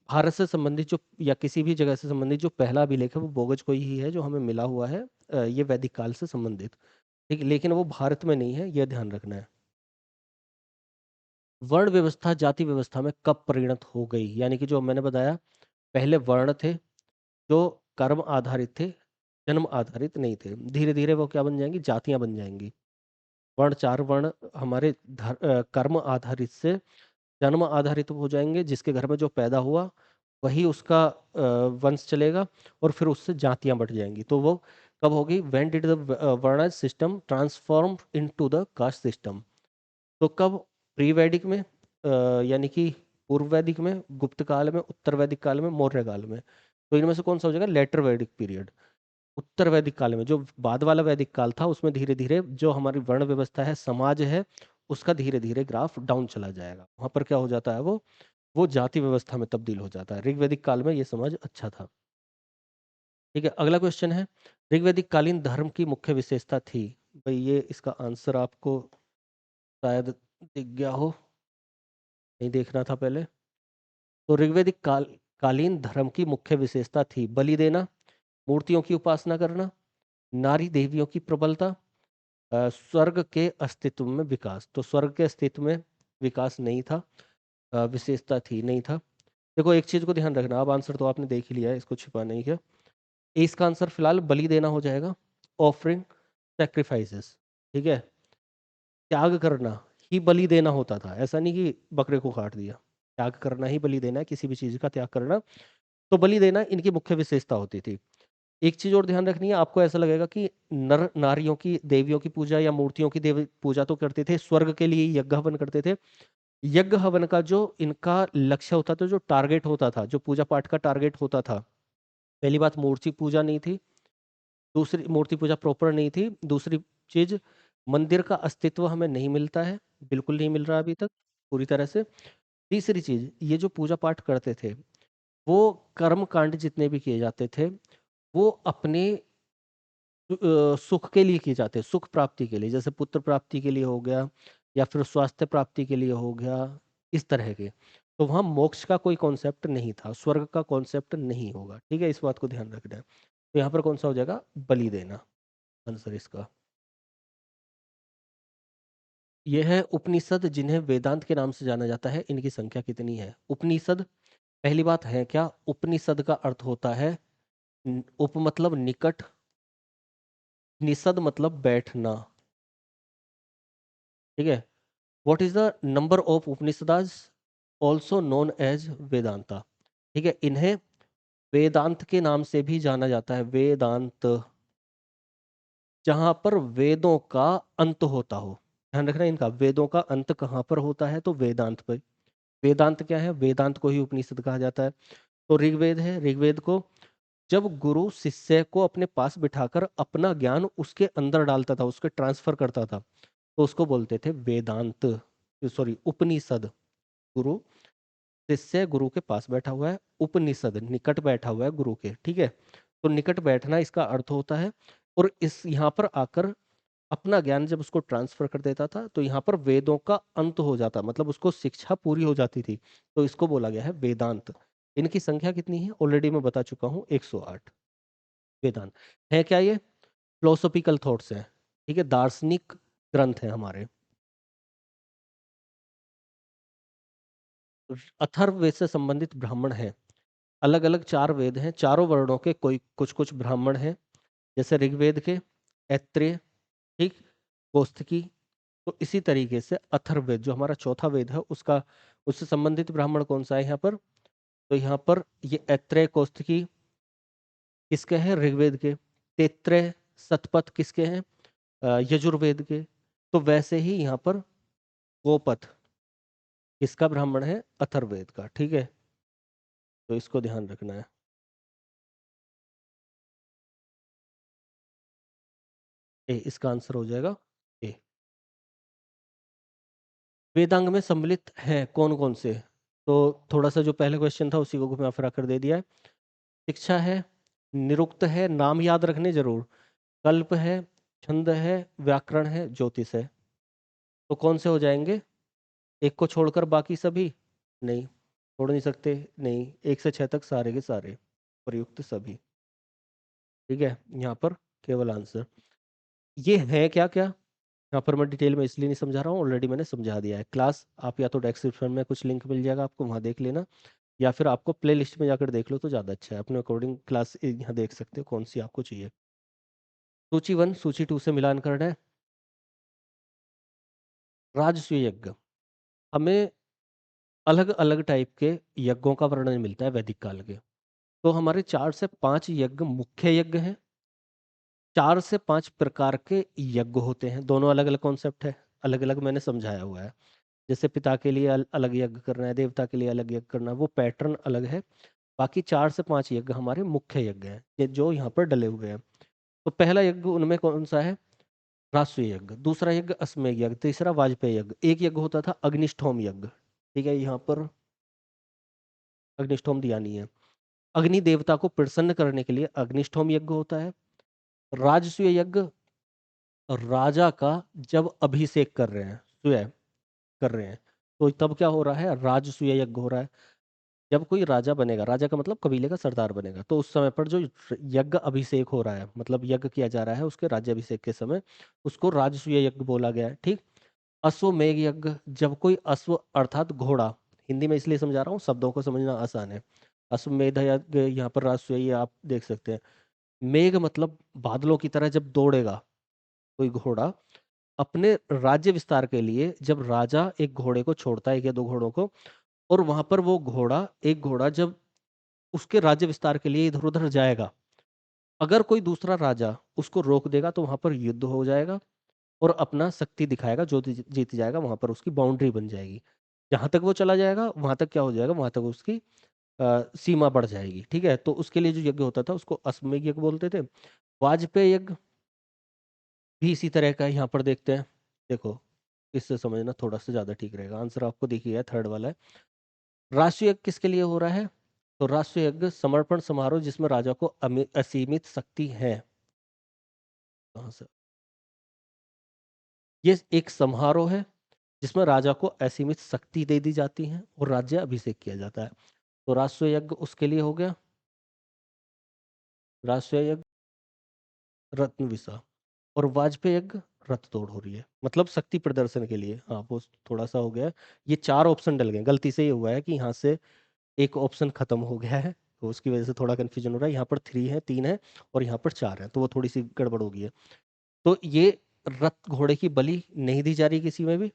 भारत से संबंधित जो या किसी भी जगह से संबंधित जो पहला अभिलेख है वो बोगज को ही है जो हमें मिला हुआ है, ये वैदिक काल से संबंधित। ठीक है, लेकिन वो भारत में नहीं है, यह ध्यान रखना है। वर्ण व्यवस्था जाति व्यवस्था में कब परिणत हो गई, यानी कि जो मैंने बताया पहले वर्ण थे जो कर्म आधारित थे, जन्म आधारित नहीं थे, धीरे धीरे वो क्या बन जाएंगी, जातियां बन जाएंगी। वर्ण, चार वर्ण हमारे कर्म आधारित से जन्म आधारित हो जाएंगे, जिसके घर में जो पैदा हुआ वही उसका वंश चलेगा, और फिर उससे जातियां बढ़ जाएंगी। तो वो कब होगी, व्हेन डिड द वर्ण system transform into the caste system. तो कब, प्री वैदिक में, यानी कि पूर्व वैदिक में, गुप्त काल में, उत्तर वैदिक काल में, मौर्य काल में। तो इनमें से कौन सा हो जाएगा, लेटर वैदिक पीरियड। उत्तर वैदिक काल में, जो बाद वाला वैदिक काल था, उसमें धीरे धीरे जो हमारी वर्ण व्यवस्था है, समाज है, उसका धीरे धीरे ग्राफ डाउन चला जाएगा। वहां पर क्या हो जाता है, वो जाति व्यवस्था में तब्दील हो जाता है। ऋग्वैदिक काल में ये समझ अच्छा था। ठीक है, अगला क्वेश्चन है, ऋग्वैदिक कालीन धर्म की मुख्य विशेषता थी। भाई ये इसका आंसर आपको शायद दिख गया हो, नहीं देखना था पहले। तो ऋग्वैदिक कालीन धर्म की मुख्य विशेषता थी बलि देना, मूर्तियों की उपासना करना, नारी देवियों की प्रबलता, स्वर्ग के अस्तित्व में विकास। तो स्वर्ग के अस्तित्व में विकास नहीं था, विशेषता थी नहीं था। देखो एक चीज को ध्यान रखना, अब आंसर तो आपने देख ही लिया है, इसको छिपा नहीं किया। इसका आंसर फिलहाल बलि देना हो जाएगा, ऑफरिंग, सैक्रिफाइसेस। ठीक है, त्याग करना ही बलि देना होता था, ऐसा नहीं कि बकरे को काट दिया। त्याग करना ही बलि देना है, किसी भी चीज का त्याग करना। तो बलि देना इनकी मुख्य विशेषता होती थी। एक चीज और ध्यान रखनी है, आपको ऐसा लगेगा कि नर नारियों की देवियों की पूजा या मूर्तियों की देवी पूजा तो करते थे, स्वर्ग के लिए यज्ञ हवन करते थे। यज्ञ हवन का जो इनका लक्ष्य होता था, जो टारगेट होता था, जो पूजा पाठ का टारगेट होता था, पहली बात मूर्ति पूजा नहीं थी, दूसरी मूर्ति पूजा प्रॉपर नहीं थी, दूसरी चीज मंदिर का अस्तित्व हमें नहीं मिलता है, बिल्कुल नहीं मिल रहा अभी तक पूरी तरह से। तीसरी चीज, ये जो पूजा पाठ करते थे वो कर्म कांड जितने भी किए जाते थे वो अपने सुख के लिए किए जाते हैं, सुख प्राप्ति के लिए, जैसे पुत्र प्राप्ति के लिए हो गया, या फिर स्वास्थ्य प्राप्ति के लिए हो गया, इस तरह के। तो वहां मोक्ष का कोई कॉन्सेप्ट नहीं था, स्वर्ग का कॉन्सेप्ट नहीं होगा। ठीक है, इस बात को ध्यान रखना है। तो यहाँ पर कौन सा हो जाएगा, बलि देना आंसर इसका। यह है उपनिषद जिन्हें वेदांत के नाम से जाना जाता है, इनकी संख्या कितनी है। उपनिषद, पहली बात है क्या, उपनिषद का अर्थ होता है उप मतलब निकट, निषद मतलब बैठना। ठीक है, what is the number of Upanishads, also known as Vedanta. ठीक है, इन्हें वेदांत के नाम से भी जाना जाता है, वेदांत, जहां पर वेदों का अंत होता हो। ध्यान रखना इनका, वेदों का अंत कहाँ पर होता है, तो वेदांत पर। वेदांत क्या है, वेदांत को ही उपनिषद कहा जाता है। तो ऋग्वेद है, ऋग्वेद को जब गुरु शिष्य को अपने पास बिठाकर अपना ज्ञान उसके अंदर डालता था, उसके ट्रांसफर करता था, तो उसको बोलते थे वेदांत, सॉरी उपनिषद। गुरु शिष्य गुरु के पास बैठा हुआ है, उपनिषद निकट बैठा हुआ है गुरु के। ठीक है, तो निकट बैठना इसका अर्थ होता है। और इस यहाँ पर आकर अपना ज्ञान जब उसको ट्रांसफर कर देता था, तो यहाँ पर वेदों का अंत हो जाता, मतलब उसको शिक्षा पूरी हो जाती थी, तो इसको बोला गया है वेदांत। इनकी संख्या कितनी है, ऑलरेडी मैं बता चुका हूँ, 108 वेदांत है। क्या ये फिलोसॉफिकल थॉट्स हैं, ठीक है, दार्शनिक ग्रंथ हैं हमारे। अथर्ववेद से संबंधित ब्राह्मण हैं, अलग अलग चार वेद हैं, चारों वर्णों के कोई कुछ कुछ ब्राह्मण हैं, जैसे ऋग्वेद के ऐत्रेय, ठीक, कौस्तिकी। तो इसी तरीके से अथर्ववेद जो हमारा चौथा वेद है, उसका उससे संबंधित ब्राह्मण कौन सा है यहाँ पर, तो यहाँ पर ये ऐत्रेय कौस्तिकी किसके हैं, ऋग्वेद के। तैत्रेय शतपथ किसके हैं, यजुर्वेद के। तो वैसे ही यहाँ पर गोपथ किसका ब्राह्मण है, अथर्ववेद का। ठीक है, तो इसको ध्यान रखना है। ए, इसका आंसर हो जाएगा ए। वेदांग में सम्मिलित हैं कौन कौन से, तो थोड़ा सा जो पहले क्वेश्चन था उसी को घुमा फिरा कर दे दिया है। शिक्षा है, निरुक्त है, नाम याद रखने जरूर, कल्प है, छंद है, व्याकरण है, ज्योतिष है। तो कौन से हो जाएंगे, एक को छोड़कर बाकी सभी नहीं। छोड़ नहीं सकते, नहीं, 1 से 6 तक सारे के सारे प्रयुक्त सभी। ठीक है, यहाँ पर केवल आंसर ये है क्या क्या। यहाँ पर मैं डिटेल में इसलिए नहीं समझा रहा हूँ, ऑलरेडी मैंने समझा दिया है। क्लास आप या तो डिस्क्रिप्शन में कुछ लिंक मिल जाएगा आपको, वहाँ देख लेना, या फिर आपको प्ले लिस्ट में जाकर देख लो तो ज़्यादा अच्छा है। अपने अकॉर्डिंग क्लास यहाँ देख सकते हो कौन सी आपको चाहिए। सूची 1 सूची 2 से मिलान करना है। राजसूय यज्ञ, हमें अलग अलग टाइप के यज्ञों का वर्णन मिलता है वैदिक काल के। तो हमारे 4 से 5 यज्ञ मुख्य यज्ञ हैं, 4 से 5 प्रकार के यज्ञ होते हैं। दोनों अलग अलग कॉन्सेप्ट है, अलग अलग मैंने समझाया हुआ है। जैसे पिता के लिए अलग यज्ञ करना है, देवता के लिए अलग यज्ञ करना है, वो पैटर्न अलग है। बाकी 4 से 5 यज्ञ हमारे मुख्य यज्ञ हैं, ये जो यहाँ पर डले हुए हैं। तो पहला यज्ञ उनमें कौन सा है? राष्ट्रीय यज्ञ। दूसरा यज्ञ अश्वमेध यज्ञ। तीसरा वाजपेयी यज्ञ। एक यज्ञ होता था अग्निष्ठोम यज्ञ। ठीक है, यहाँ पर अग्निष्ठोम दिया नहीं है। अग्नि देवता को प्रसन्न करने के लिए अग्निष्ठोम यज्ञ होता है। राजसूय यज्ञ, राजा का जब अभिषेक कर रहे हैं, स्वयं कर रहे हैं, तो तब क्या हो रहा है? राजसूय यज्ञ हो रहा है। जब कोई राजा बनेगा, राजा का मतलब कबीले का सरदार बनेगा, तो उस समय पर जो यज्ञ अभिषेक हो रहा है, मतलब यज्ञ किया जा रहा है उसके राज्याभिषेक के समय, उसको राजसूय यज्ञ बोला गया है। ठीक। अश्वमेध यज्ञ, जब कोई अश्व अर्थात घोड़ा, हिंदी में इसलिए समझा रहा हूँ शब्दों को समझना आसान है। अश्वमेध यज्ञ यहाँ पर राजसूय आप देख सकते हैं। मेघ मतलब बादलों की तरह जब दौड़ेगा कोई घोड़ा अपने राज्य विस्तार के लिए, जब राजा एक घोड़े को छोड़ता है, एक या दो घोड़ों को, और वहां पर वो घोड़ा, एक घोड़ा जब उसके राज्य विस्तार के लिए इधर उधर जाएगा, अगर कोई दूसरा राजा उसको रोक देगा तो वहां पर युद्ध हो जाएगा, और अपना शक्ति दिखाएगा, जो जीत जाएगा वहां पर उसकी बाउंड्री बन जाएगी। जहां तक वो चला जाएगा वहां तक क्या हो जाएगा, वहां तक उसकी सीमा बढ़ जाएगी। ठीक है, तो उसके लिए जो यज्ञ होता था उसको अश्वमेध यज्ञ बोलते थे। वाजपेयी यज्ञ भी इसी तरह का है, यहाँ पर देखते हैं। देखो, इससे समझना थोड़ा सा ज्यादा ठीक रहेगा। आंसर आपको दिखिए, थर्ड वाला है। राष्ट्रीय यज्ञ किसके लिए हो रहा है? तो राष्ट्रीय यज्ञ समर्पण समारोह, जिसमें राजा को असीमित शक्ति है। कहाँ से? ये एक समारोह है जिसमें राजा को असीमित शक्ति दे दी जाती है और राज्य अभिषेक किया जाता है। तो राष्ट्रीय यज्ञ उसके लिए हो गया। राष्ट्रीय यज्ञ रत्न विसा, और वाजपेयी यज्ञ रथ दौड़ हो रही है, मतलब शक्ति प्रदर्शन के लिए। हाँ, वो थोड़ा सा हो गया है। ये 4 ऑप्शन डल गए, गलती से ये हुआ है कि यहाँ से एक ऑप्शन खत्म हो गया है, तो उसकी वजह से थोड़ा कंफ्यूजन हो रहा है। यहाँ पर 3 है, 3 है, और यहाँ पर 4 है, तो वो थोड़ी सी गड़बड़ हो गई है। तो ये रथ घोड़े की बलि नहीं दी जा रही किसी में भी।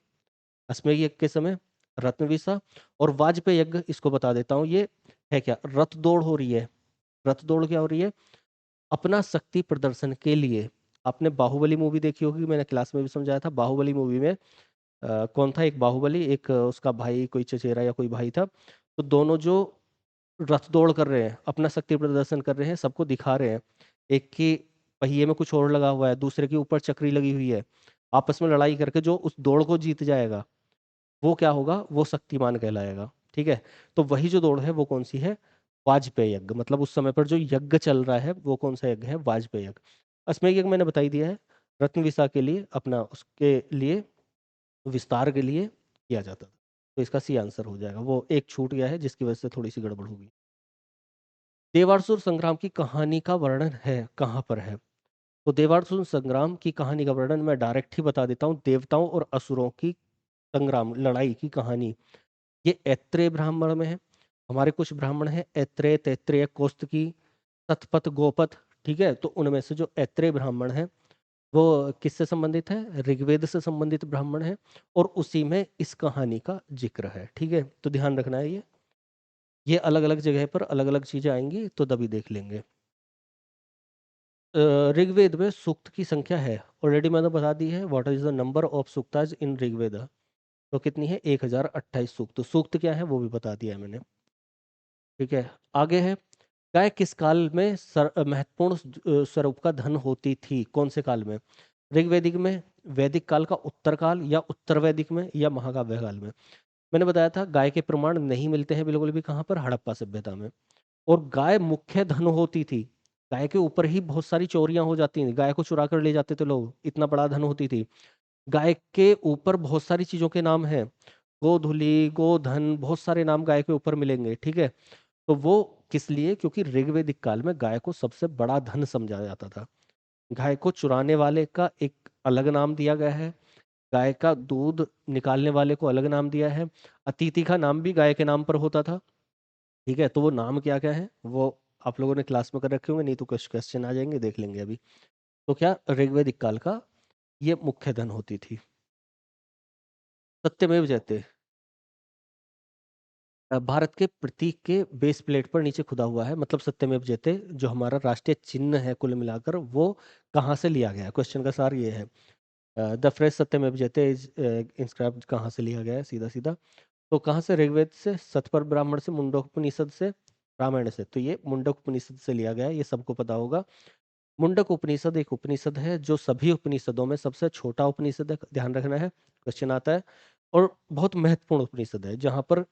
अश्वमेध यज्ञ के समय रत्नविसा, और वाजपेयी यज्ञ इसको बता देता हूँ, ये है क्या? रथ दौड़ हो रही है। रथ दौड़ क्या हो रही है? अपना शक्ति प्रदर्शन के लिए। आपने बाहुबली मूवी देखी होगी, मैंने क्लास में भी समझाया था। बाहुबली मूवी में कौन था? एक बाहुबली, एक उसका भाई, कोई चचेरा या कोई भाई था। तो दोनों जो रथ दौड़ कर रहे हैं, अपना शक्ति प्रदर्शन कर रहे हैं, सबको दिखा रहे हैं। एक की पहिए में कुछ और लगा हुआ है, दूसरे के ऊपर चक्री लगी हुई है। आपस में लड़ाई करके जो उस दौड़ को जीत जाएगा, वो क्या होगा? वो शक्तिमान कहलाएगा। ठीक है, तो वही जो दौड़ है वो कौन सी है? वाजपेयी यज्ञ। मतलब उस समय पर जो यज्ञ चल रहा है वो कौन सा यज्ञ है? वाजपेयी यज्ञ। अश्वमेध यज्ञ मैंने बता ही दिया है, रत्न विसा के लिए, अपना उसके लिए विस्तार के लिए किया जाता था। तो इसका सी आंसर हो जाएगा। वो एक छूट गया है जिसकी वजह से थोड़ी सी गड़बड़ होगी। देवासुर संग्राम की कहानी का वर्णन है कहाँ पर है? तो देवासुर संग्राम की कहानी का वर्णन मैं डायरेक्ट ही बता देता हूँ। देवताओं और असुरों की संग्राम, लड़ाई की कहानी, ये ऐत्रेय ब्राह्मण में है। हमारे कुछ ब्राह्मण हैं, ऐत्रेय, तैत्रेय, कौस्तुकी, सतपथ, गोपथ। ठीक है, तो उनमें से जो ऐत्रेय ब्राह्मण है वो किससे संबंधित है? ऋग्वेद से संबंधित ब्राह्मण है, और उसी में इस कहानी का जिक्र है। ठीक है, तो ध्यान रखना है ये अलग अलग जगह पर अलग अलग चीजें आएंगी, तो तभी देख लेंगे। ऋग्वेद में सूक्त की संख्या है, ऑलरेडी मैंने बता दी है। What is the number of suktas in Rigveda? तो कितनी है? 1028 सूक्त। सूक्त क्या है वो भी बता दिया है मैंने। ठीक है, आगे है। गाय किस काल में महत्वपूर्ण स्वरूप का धन होती थी? कौन से काल में? ऋग्वेदिक में, वैदिक काल का उत्तर काल, या उत्तर वैदिक में, या महाकाव्य काल में? मैंने बताया था गाय के प्रमाण नहीं मिलते हैं बिल्कुल भी। कहाँ पर? हड़प्पा सभ्यता में। और गाय मुख्य धन होती थी। गाय के ऊपर ही बहुत सारी चोरियां हो जाती थी, गाय को चुरा कर ले जाते थे लोग, इतना बड़ा धन होती थी। गाय के ऊपर बहुत सारी चीजों के नाम हैं। गोधुली, गोधन, बहुत सारे नाम गाय के ऊपर मिलेंगे, ठीक है। तो वो किस लिए? क्योंकि ऋग्वैदिक काल में गाय को सबसे बड़ा धन समझा जाता था। गाय को चुराने वाले का एक अलग नाम दिया गया है, गाय का दूध निकालने वाले को अलग नाम दिया है, अतिथि का नाम भी गाय के नाम पर होता था, ठीक है। तो वो नाम क्या क्या है वो आप लोगों ने क्लास में कर रखे होंगे, नहीं तो कुछ क्वेश्चन आ जाएंगे, देख लेंगे अभी। तो क्या ऋग्वैदिक काल का ये मुख्य धन होती थी। सत्यमेव जयते भारत के प्रतीक के बेस प्लेट पर नीचे खुदा हुआ है, मतलब सत्यमेव जयते जो हमारा राष्ट्रीय चिन्ह है कुल मिलाकर, वो कहाँ से लिया गया है? क्वेश्चन का सार ये है। द फ्रेज सत्यमेव जयते इज इंस्क्राइब्ड कहाँ से लिया गया है? सीधा सीधा तो कहाँ से? ऋग्वेद से, सतपर ब्राह्मण से, मुंडकोपनिषद से, रामायण से। तो ये मुंडकोपनिषद से लिया गया है, ये सबको पता होगा। मुंडक उपनिषद एक उपनिषद है जो सभी उपनिषदों में सबसे छोटा उपनिषद है, ध्यान रखना है, क्वेश्चन आता है। और बहुत महत्वपूर्ण उपनिषद है, जहां पर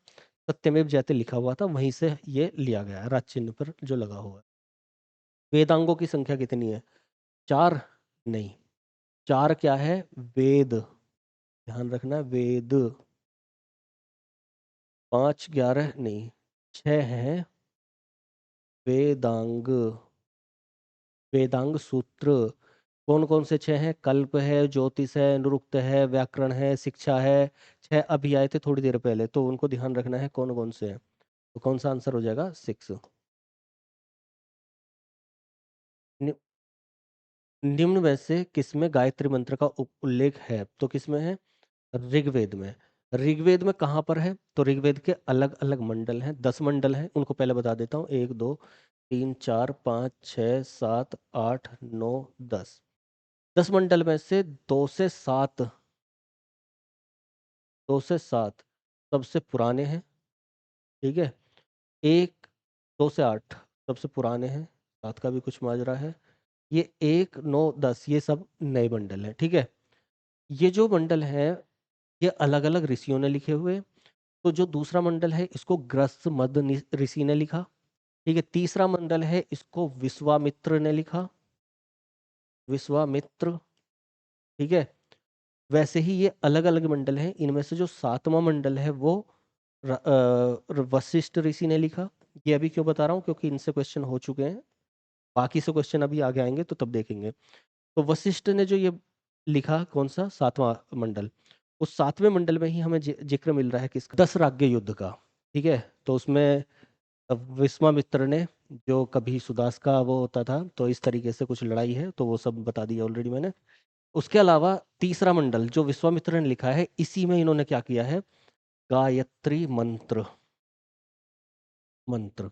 सत्यमेव जयते लिखा हुआ था वहीं से ये लिया गया है, राज चिन्ह पर जो लगा हुआ है। वेदांगों की संख्या कितनी है? चार? नहीं, चार क्या है? वेद, ध्यान रखना, वेद। पांच, 11 नहीं, छह है वेदांग। वेदांग सूत्र कौन कौन से छह हैं? कल्प है, ज्योतिष है, निरुक्त है, व्याकरण है, शिक्षा है। छह अभी आए थे थोड़ी देर पहले, तो उनको ध्यान रखना है कौन कौन से हैं। तो कौन सा आंसर हो जाएगा? 6। निम्न में से किसमें गायत्री मंत्र का उल्लेख है? तो किसमें है? ऋग्वेद में। ऋग्वेद में कहाँ पर है? तो ऋग्वेद के अलग अलग मंडल हैं, 10 मंडल हैं, उनको पहले बता देता हूँ। 1 2 3 4 5 6 7 8 9 10। 10 मंडल में से 2 से 7, 2 से 7 सबसे पुराने हैं, ठीक है। एक, 2 से 8 सबसे पुराने हैं, 7 का भी कुछ माजरा है। ये 1 9 10 ये सब नए मंडल हैं, ठीक है। ये जो मंडल है ये अलग अलग ऋषियों ने लिखे हुए। तो जो दूसरा मंडल है इसको ग्रस्त मद ऋषि ने लिखा, ठीक है। तीसरा मंडल है इसको विश्वामित्र ने लिखा, विश्वामित्र, ठीक है। वैसे ही ये अलग अलग मंडल हैं, इनमें से जो सातवां मंडल है वो वशिष्ठ ऋषि ने लिखा। ये अभी क्यों बता रहा हूँ? क्योंकि इनसे क्वेश्चन हो चुके हैं, बाकी से क्वेश्चन अभी आगे आएंगे तो तब देखेंगे। तो वशिष्ठ ने जो ये लिखा, कौन सा? सातवां मंडल। उस सातवें मंडल में ही हमें जिक्र मिल रहा है किसका? 10 राज्य युद्ध का, ठीक है। तो उसमें विश्वामित्र ने, जो कभी सुदास का वो होता था, तो इस तरीके से कुछ लड़ाई है, तो वो सब बता दिया ऑलरेडी मैंने। उसके अलावा तीसरा मंडल जो विश्वामित्र ने लिखा है, इसी में इन्होंने क्या किया है? गायत्री मंत्र, मंत्र,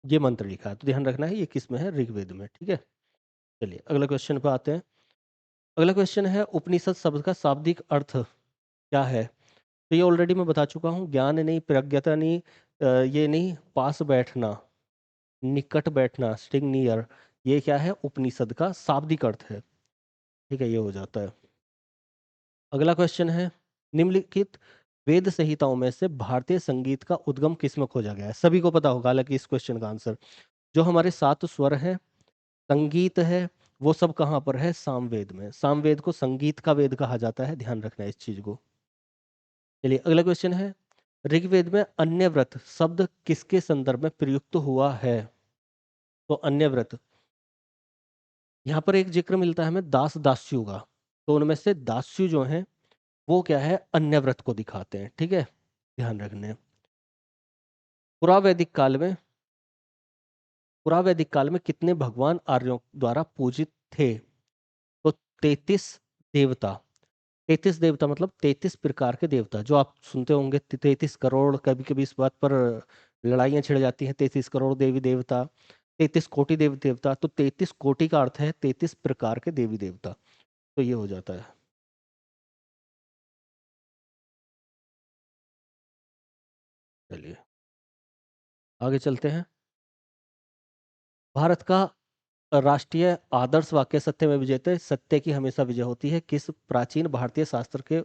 ये मंत्र लिखा है। तो ध्यान रखना है ये किस में है? ऋग्वेद में, ठीक है। चलिए अगले क्वेश्चन पे आते हैं। अगला क्वेश्चन है उपनिषद शब्द का शाब्दिक अर्थ क्या है? तो ये ऑलरेडी मैं बता चुका हूँ, ज्ञान नहीं, प्रज्ञता नहीं, ये नहीं, पास बैठना, निकट बैठना, स्टिंग नियर, ये क्या है? उपनिषद का शाब्दिक अर्थ है, ठीक है, ये हो जाता है। अगला क्वेश्चन है, निम्नलिखित वेद संहिताओं में से भारतीय संगीत का उद्गम किसमें खोजा गया है? सभी को पता होगा हालांकि इस क्वेश्चन का आंसर। जो हमारे 7 स्वर हैं, संगीत है, वो सब कहाँ पर है? सामवेद में। सामवेद को संगीत का वेद कहा जाता है, ध्यान रखना है इस चीज को। चलिए अगला क्वेश्चन है, ऋग्वेद में अन्य व्रत शब्द किसके संदर्भ में प्रयुक्त हुआ है? तो अन्य व्रत, यहाँ पर एक जिक्र मिलता है हमें दास दास्यु का, तो उनमें से दास्यु जो हैं वो क्या है? अन्य व्रत को दिखाते हैं, ठीक है, ध्यान रखने। पुरावैदिक काल में, पुरावैदिक काल में कितने भगवान आर्यों द्वारा पूजित थे? तो 33 देवता। 33 देवता मतलब 33 प्रकार के देवता, जो आप सुनते होंगे 33 करोड़, कभी कभी इस बात पर लड़ाइयाँ छिड़ जाती हैं। 33 करोड़ देवी देवता, 33 कोटि देवी देवता, तो 33 कोटि का अर्थ है 33 प्रकार के देवी देवता, तो ये हो जाता है। चलिए आगे चलते हैं। भारत का राष्ट्रीय आदर्श वाक्य सत्य में विजयते, सत्य की हमेशा विजय होती है, किस प्राचीन भारतीय शास्त्र के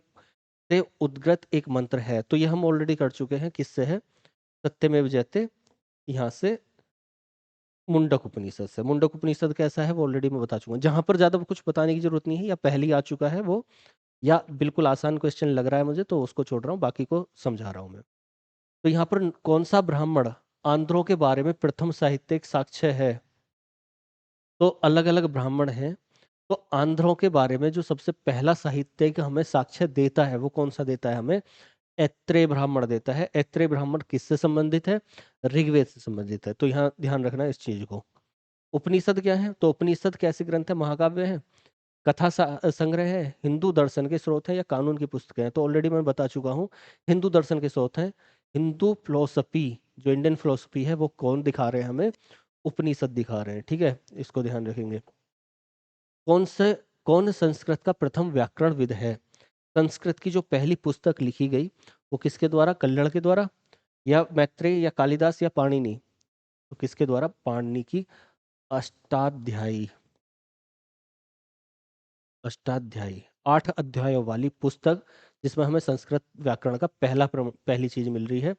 से उद्गत एक मंत्र है? तो ये हम ऑलरेडी कर चुके हैं, किससे है? सत्य में विजयते, यहाँ से मुंडक उपनिषद से। मुंडक उपनिषद कैसा है वो ऑलरेडी मैं बता चुका हूँ, जहां पर ज्यादा कुछ बताने की जरूरत नहीं है, या पहले ही आ चुका है वो। या बिल्कुल आसान क्वेश्चन लग रहा है मुझे तो उसको छोड़ रहा हूँ, बाकी को समझा रहा हूँ मैं। तो यहाँ पर कौन सा ब्राह्मण आंध्रों के बारे में प्रथम साहित्यिक साक्ष्य है? तो अलग अलग ब्राह्मण हैं, तो आंध्रों के बारे में जो सबसे पहला साहित्यिक हमें साक्ष्य देता है वो कौन सा देता है हमें? ऐत्रेय ब्राह्मण देता है। ऐत्रेय ब्राह्मण किससे संबंधित है? ऋग्वेद से संबंधित है। तो यहाँ ध्यान रखना इस चीज को। उपनिषद क्या है? तो उपनिषद कैसे ग्रंथ है? महाकाव्य है, कथा संग्रह है, हिंदू दर्शन के स्रोत है, या कानून की पुस्तकें हैं? तो ऑलरेडी मैं बता चुका हूँ, हिंदू दर्शन के स्रोत हैं। हिंदू फिलोसफी, जो इंडियन फिलोसफी है वो कौन दिखा रहे हैं हमें? उपनिषद दिखा रहे हैं। ठीक है, इसको ध्यान रखेंगे। कौन से कौन संस्कृत का प्रथम व्याकरणविद है? संस्कृत की जो पहली पुस्तक लिखी गई वो किसके द्वारा? कल्हड़ के द्वारा, या मैत्रेय, या कालिदास, या पाणिनि? तो किसके द्वारा? पाणिनि की अष्टाध्यायी। अष्टाध्यायी 8 अध्यायों वाली पुस्तक, जिसमें हमें संस्कृत व्याकरण का पहली चीज मिल रही है।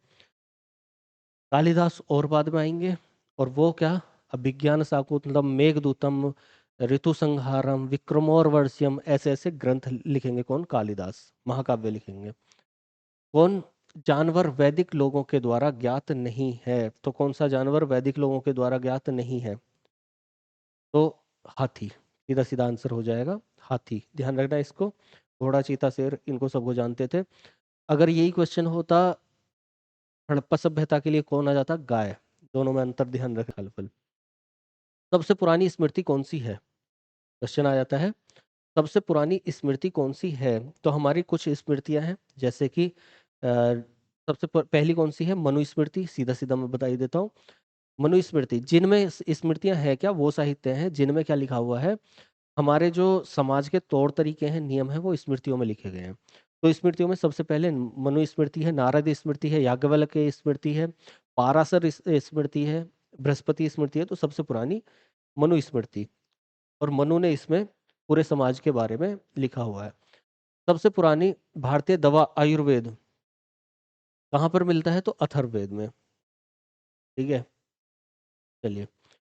कालिदास और बाद में आएंगे, और वो क्या? अभिज्ञान शाकुंतलम, मेघदूतम, ऋतुसंहारम, विक्रमोर्वशीयम, ऐसे ऐसे ग्रंथ लिखेंगे। कौन? कालिदास। महाकाव्य लिखेंगे। कौन जानवर वैदिक लोगों के द्वारा ज्ञात नहीं है? तो कौन सा जानवर वैदिक लोगों के द्वारा ज्ञात नहीं है? तो हाथी। सीधा सीधा आंसर हो जाएगा हाथी। ध्यान रखना इसको। घोड़ा, चीता, शेर, इनको सबको जानते थे। अगर यही क्वेश्चन होता हड़प्पा सभ्यता के लिए, कौन आ जाता? गाय। दोनों में अंतर ध्यान रखें। हलफल। सबसे पुरानी स्मृति कौन सी है? क्वेश्चन आ जाता है, सबसे पुरानी स्मृति कौन सी है? तो हमारी कुछ स्मृतियां हैं, जैसे कि सबसे पहली कौन सी है? मनुस्मृति। सीधा सीधा मैं बता ही देता हूँ। मनुस्मृति, जिनमें स्मृतियां हैं क्या? वो साहित्य हैं जिनमें क्या लिखा हुआ है? हमारे जो समाज के तौर तरीके हैं, नियम हैं, वो स्मृतियों में लिखे गए हैं। तो स्मृतियों में सबसे पहले मनुस्मृति है, नारद स्मृति है, याज्ञवल्क्य की स्मृति है, पाराशर स्मृति है, बृहस्पति स्मृति है। तो सबसे पुरानी मनुस्मृति, और मनु ने इसमें पूरे समाज के बारे में लिखा हुआ है। सबसे पुरानी भारतीय दवा आयुर्वेद कहाँ पर मिलता है? तो अथर्ववेद में। ठीक है, चलिए।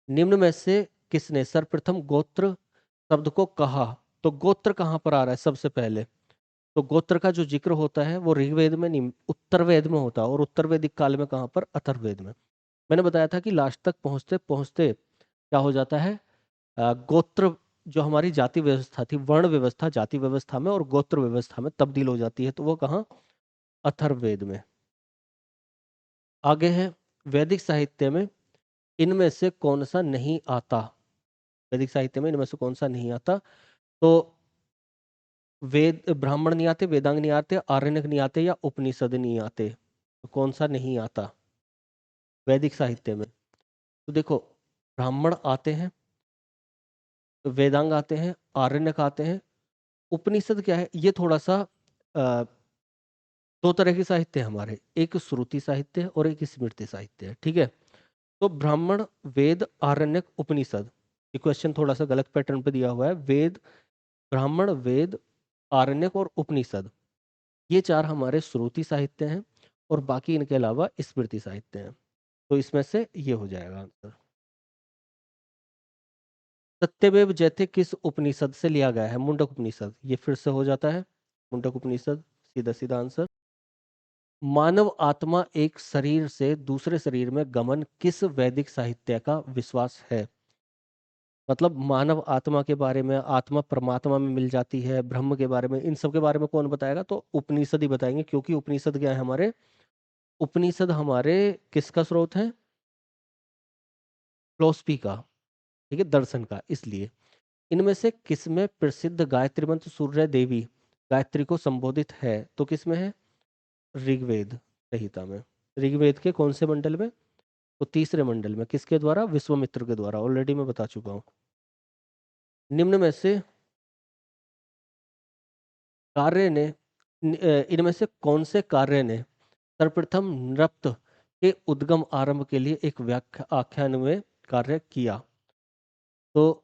निम्न में से किसने सर्वप्रथम गोत्र शब्द को कहा? तो गोत्र कहाँ पर आ रहा है सबसे पहले? तो गोत्र का जो जिक्र होता है वो ऋग्वेद में नहीं, उत्तरवेद में होता है। और उत्तरवेदिक काल में कहाँ पर? अथर्ववेद में। मैंने बताया था कि लास्ट तक पहुंचते पहुंचते क्या हो जाता है? गोत्र, जो हमारी जाति व्यवस्था थी, वर्ण व्यवस्था जाति व्यवस्था में और गोत्र व्यवस्था में तब्दील हो जाती है। तो वो कहाँ? अथर्ववेद में। आगे है, वैदिक साहित्य में इनमें से कौन सा नहीं आता? वैदिक साहित्य में इनमें से कौन सा नहीं आता? तो वेद, ब्राह्मण नहीं आते, वेदांग नहीं आते, आरण्यक नहीं आते, या उपनिषद नहीं आते? तो कौन सा नहीं आता वैदिक साहित्य में? तो देखो, ब्राह्मण आते हैं, वेदांग आते हैं, आरण्यक आते हैं। उपनिषद क्या है? ये थोड़ा सा अ, दो तरह के साहित्य है हमारे, एक श्रुति साहित्य है और एक स्मृति साहित्य है। ठीक है, तो ब्राह्मण, वेद, आरण्यक, उपनिषद। ये क्वेश्चन थोड़ा सा गलत पैटर्न पे दिया हुआ है। वेद, ब्राह्मण, वेद, आरण्यक और उपनिषद, ये चार हमारे श्रुति साहित्य हैं, और बाकी इनके अलावा स्मृति साहित्य हैं। तो इसमें से ये हो जाएगा आंसर। सत्यमेव जयते किस उपनिषद से लिया गया है? मुंडक उपनिषद। ये फिर से हो जाता है मुंडक उपनिषद। सीधा सीधा आंसर। मानव आत्मा एक शरीर से दूसरे शरीर में गमन किस वैदिक साहित्य का विश्वास है? मतलब मानव आत्मा के बारे में, आत्मा परमात्मा में मिल जाती है, ब्रह्म के बारे में, इन सब के बारे में कौन बताएगा? तो उपनिषद ही बताएंगे, क्योंकि उपनिषद क्या है हमारे? उपनिषद हमारे किसका स्रोत है? फिलोसफी का। ठीक है, दर्शन का। इसलिए इनमें से किसमें प्रसिद्ध गायत्री मंत्र सूर्य देवी गायत्री को संबोधित है? तो किसमें है? ऋग्वेद संहिता में। ऋग्वेद के कौन से मंडल में? तो तीसरे मंडल में। किसके द्वारा? विश्वामित्र के द्वारा। ऑलरेडी मैं बता चुका हूँ। निम्न में से कार्य ने इनमें से कौन से कार्य ने सर्वप्रथम नृत्य के उद्गम आरंभ के लिए एक व्याख्या आख्यान में कार्य किया? तो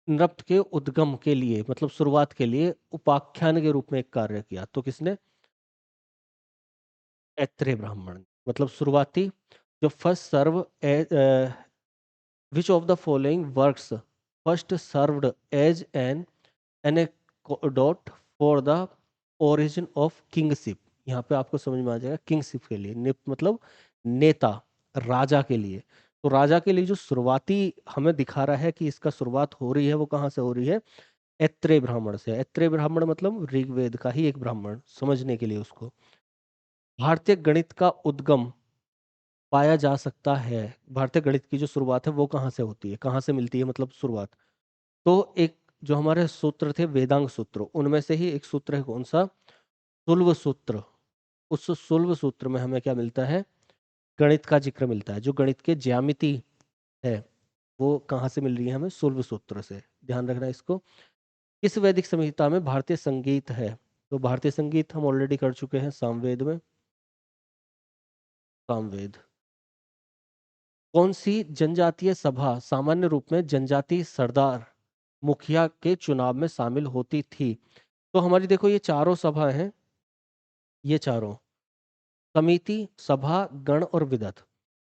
नृत्य के उद्गम के लिए, मतलब शुरुआत के लिए, उपाख्यान के रूप में एक कार्य किया। तो किसने? ऐत्रेय ब्राह्मण। मतलब शुरुआती, जो first serve, which of the following works first served as an anecdote for the origin of kingship. यहाँ पे आपको समझ में आ जाएगा, किंगशिप के लिए, निप मतलब नेता, राजा के लिए। तो राजा के लिए जो शुरुआती हमें दिखा रहा है कि इसका शुरुआत हो रही है, वो कहाँ से हो रही है? ऐत्रेय ब्राह्मण से। ऐत्रेय ब्राह्मण मतलब ऋग्वेद का ही एक ब्राह्मण, समझने के लिए उसको। भारतीय गणित का उद्गम पाया जा सकता है, भारतीय गणित की जो शुरुआत है वो कहाँ से होती है, कहाँ से मिलती है, मतलब शुरुआत। तो एक जो हमारे सूत्र थे वेदांग सूत्र, उनमें से ही एक सूत्र है, कौन सा? सुल्व सूत्र। उस सुल्व सूत्र में हमें क्या मिलता है? गणित का जिक्र मिलता है। जो गणित के ज्यामिति है वो कहाँ से मिल रही है हमें? सुल्व सूत्र से। ध्यान रखना इसको। किस वैदिक संहिता में भारतीय संगीत है? तो भारतीय संगीत हम ऑलरेडी कर चुके हैं सामवेद में। सामवेद। कौन सी जनजातीय सभा सामान्य रूप में जनजातीय सरदार मुखिया के चुनाव में शामिल होती थी? तो हमारी देखो ये चारों सभा हैं, ये चारों, समिति, सभा, गण और विदत।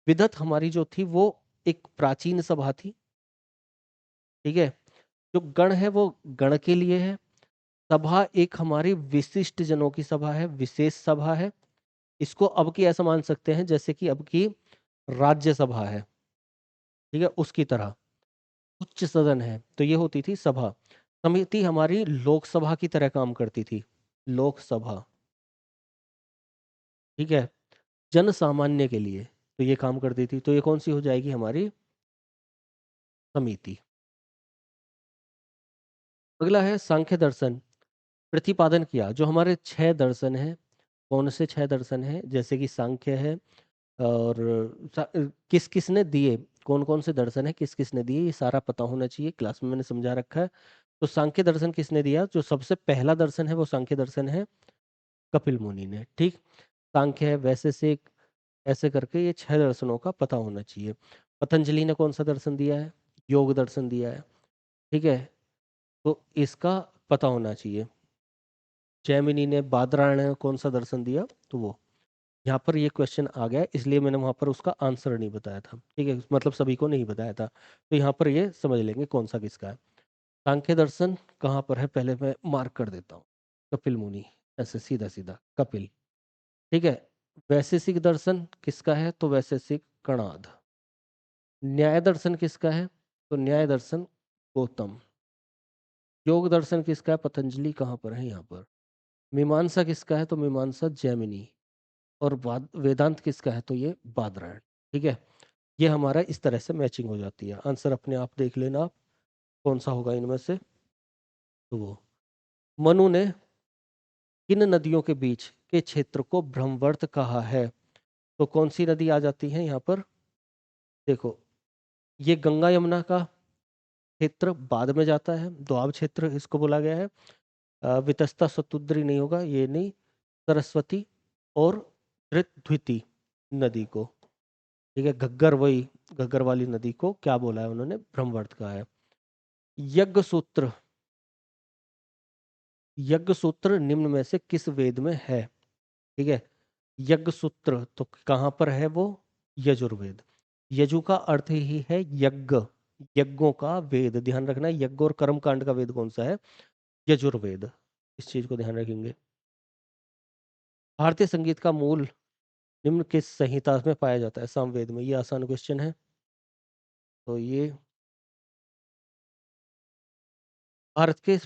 विदत हमारी जो थी वो एक प्राचीन सभा थी, ठीक है। जो गण है वो गण के लिए है। सभा एक हमारी विशिष्ट जनों की सभा है, विशेष सभा है। इसको अब की ऐसा मान सकते हैं जैसे कि अब की राज्यसभा है, ठीक है, उसकी तरह उच्च सदन है। तो ये होती थी सभा। समिति हमारी लोकसभा की तरह काम करती थी, लोकसभा, ठीक है, जन सामान्य के लिए तो ये काम करती थी। तो ये कौन सी हो जाएगी? हमारी समिति। अगला है सांख्य दर्शन प्रतिपादन किया। जो हमारे 6 दर्शन हैं, कौन से 6 दर्शन हैं? जैसे कि सांख्य है, और किस किस ने दिए, कौन कौन से दर्शन है, किस किस ने दिए, ये सारा पता होना चाहिए। क्लास में मैंने समझा रखा है। तो सांख्य दर्शन किसने दिया? जो सबसे पहला दर्शन है वो सांख्य दर्शन है कपिल मुनि ने, ठीक। सांख्य है, वैशेषिक, ऐसे करके ये 6 दर्शनों का पता होना चाहिए। पतंजलि ने कौन सा दर्शन दिया है? योग दर्शन दिया है, ठीक है, तो इसका पता होना चाहिए। जैमिनी ने, बादरायण ने कौन सा दर्शन दिया? तो वो यहाँ पर ये क्वेश्चन आ गया, इसलिए मैंने वहां पर उसका आंसर नहीं बताया था, ठीक है, मतलब सभी को नहीं बताया था। तो यहाँ पर ये समझ लेंगे कौन सा किसका है। सांख्य दर्शन कहाँ पर है, पहले मैं मार्क कर देता हूँ। कपिल मुनि, ऐसे सीधा सीधा कपिल, ठीक है। वैशेषिक दर्शन किसका है? तो वैशेषिक कणाद। न्याय दर्शन किसका है? तो न्याय दर्शन गौतम। योग दर्शन किसका है? पतंजलि। कहाँ पर है? यहाँ पर। मीमांसा किसका है? तो मीमांसा जैमिनी। और वेदांत किसका है? तो ये बादरायण, ठीक है। ये हमारा इस तरह से मैचिंग हो जाती है। आंसर अपने आप देख लेना आप कौन सा होगा इनमें से। तो वो मनु ने किन नदियों के बीच के क्षेत्र को ब्रह्मवर्त कहा है? तो कौन सी नदी आ जाती है यहाँ पर? देखो, ये गंगा यमुना का क्षेत्र बाद में जाता है, दोआब क्षेत्र इसको बोला गया है। वितस्ता सतुद्री नहीं होगा, ये नहीं। सरस्वती और धृतद्विती नदी को, ठीक है, घग्गर, वही घग्गर वाली नदी को क्या बोला है उन्होंने? ब्रह्मवर्त कहा है। यज्ञ सूत्र, यज्ञ सूत्र निम्न में से किस वेद में है? ठीक है, यज्ञ सूत्र तो कहाँ पर है वो? यजुर्वेद। यजु का अर्थ ही है यज्ञ, यज्ञों का वेद। ध्यान रखना है, यज्ञ और कर्म कांड का वेद कौन सा है? यजुर्वेद। इस चीज को ध्यान रखेंगे। भारतीय संगीत का मूल निम्न किस संहिता में पाया जाता है? सामवेद में। ये आसान क्वेश्चन है। तो ये भारत के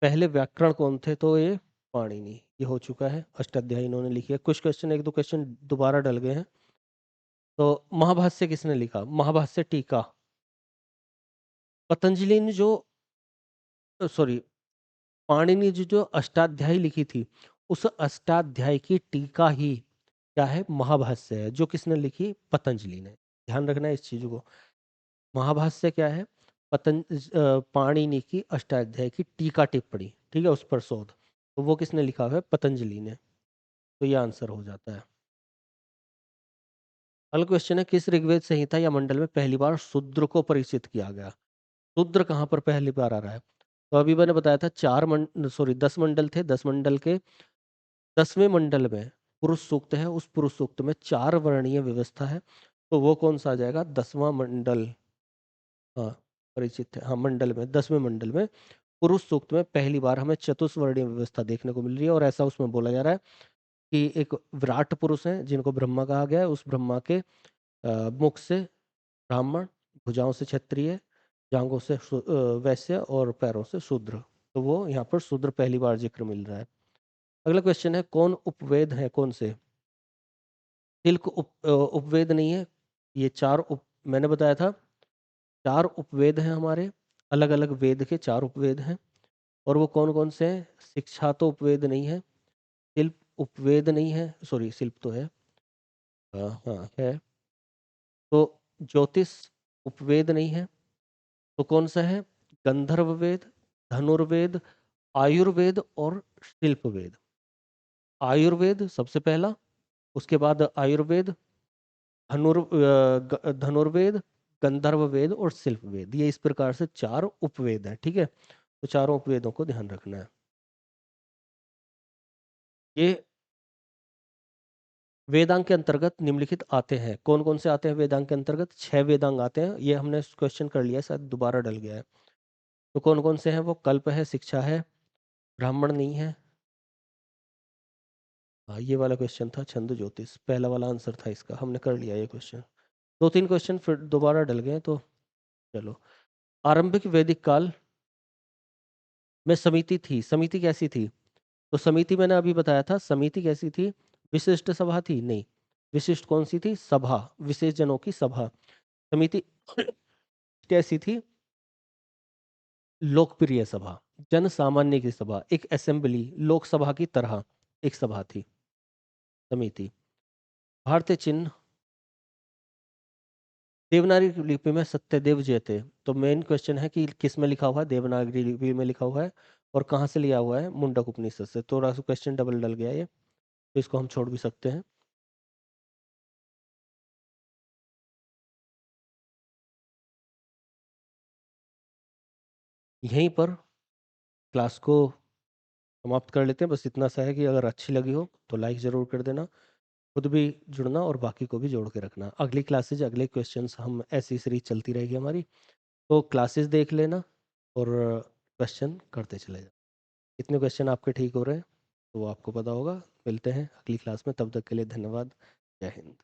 पहले व्याकरण कौन थे? तो ये पाणिनि। ये हो चुका है, अष्टाध्यायी इन्होंने लिखी है। कुछ क्वेश्चन, एक दो क्वेश्चन दोबारा डल गए हैं। तो महाभाष्य किसने लिखा? महाभाष्य टीका पतंजलि ने जो, सॉरी, पाणिनि जी जो अष्टाध्यायी लिखी थी, उस अष्टाध्यायी की टीका ही क्या है? महाभाष्य है। जो किसने लिखी? पतंजलि ने। ध्यान रखना है इस चीज को। महाभाष्य क्या है? पाणिनि की अष्टाध्यायी की टीका टिप्पणी, ठीक है, उस पर शोध। तो वो किसने लिखा हुआ है? पतंजलि ने। तो ये आंसर हो जाता है। अगला क्वेश्चन है, किस ऋग्वेद संहिता या मंडल में पहली बार शूद्र को परिचित किया गया? शूद्र कहाँ पर पहली बार आ रहा है? तो अभी मैंने बताया था 10 मंडल थे। 10 मंडल के 10वें मंडल में पुरुष सूक्त है। उस पुरुष सूक्त में 4 वर्णीय व्यवस्था है। तो वो कौन सा आ जाएगा? 10वां मंडल। हाँ, परिचित है, हाँ, मंडल में, 10वें मंडल में पुरुष सूक्त में पहली बार हमें चतुस्वर्णीय व्यवस्था देखने को मिल रही है, और ऐसा उसमें बोला जा रहा है कि एक विराट पुरुष है जिनको ब्रह्मा कहा गया है, उस ब्रह्मा के मुख से ब्राह्मण, भुजाओं से क्षत्रिय, जांघों से वैश्य और पैरों से शूद्र। तो वो यहाँ पर शूद्र पहली बार जिक्र मिल रहा है। अगला क्वेश्चन है, कौन उपवेद है, कौन से? तिल्क उपवेद नहीं है। ये मैंने बताया था, 4 उपवेद हैं हमारे, अलग अलग वेद के 4 उपवेद हैं। और वो कौन कौन से हैं? शिक्षा तो उपवेद नहीं है, शिल्प उपवेद नहीं है, सॉरी शिल्प तो है, हाँ है। तो ज्योतिष उपवेद नहीं है, तो कौन सा है? गंधर्व वेद, धनुर्वेद, आयुर्वेद और शिल्प वेद। आयुर्वेद सबसे पहला, उसके बाद आयुर्वेद, धनुर्वेद, गंधर्व वेद और शिल्प वेद। ये इस प्रकार से 4 उपवेद हैं, ठीक है। तो चारों उपवेदों को ध्यान रखना है। ये वेदांग के अंतर्गत निम्नलिखित आते हैं। कौन कौन से आते हैं वेदांग के अंतर्गत? 6 वेदांग आते हैं। ये हमने क्वेश्चन कर लिया है, शायद दोबारा डल गया है। तो कौन कौन से हैं वो? कल्प है, शिक्षा है, ब्राह्मण नहीं है, हाँ ये वाला क्वेश्चन था, छंद ज्योतिष पहला वाला आंसर था इसका, हमने कर लिया ये क्वेश्चन। 2-3 क्वेश्चन फिर दोबारा डल गए, तो चलो। आरंभिक वैदिक काल में समिति थी। समिति कैसी थी? तो समिति मैंने अभी बताया था, समिति कैसी थी? विशिष्ट सभा थी? नहीं। विशिष्ट कौन सी थी? सभा, विशेष जनों की सभा। समिति कैसी थी? लोकप्रिय सभा, जन सामान्य की सभा, एक असेंबली, लोकसभा की तरह एक सभा थी समिति। भारतीय चिन्ह देवनागरी लिपि में सत्यदेव जयते। तो मेन क्वेश्चन है कि किस में लिखा हुआ है? देवनागरी लिपि में लिखा हुआ है। और कहाँ से लिया हुआ है? मुंडक उपनिषद से। थोड़ा सा क्वेश्चन डबल डल गया ये, तो इसको हम छोड़ भी सकते हैं। यहीं पर क्लास को समाप्त कर लेते हैं। बस इतना सा है कि अगर अच्छी लगी हो तो लाइक ज़रूर कर देना, खुद भी जुड़ना और बाकी को भी जोड़ के रखना। अगली क्लासेज, अगले क्वेश्चंस, हम ऐसी सीरीज चलती रहेगी हमारी, तो क्लासेस देख लेना और क्वेश्चन करते चले जाओ। कितने क्वेश्चन आपके ठीक हो रहे हैं तो वो आपको पता होगा। मिलते हैं अगली क्लास में, तब तक के लिए धन्यवाद। जय हिंद।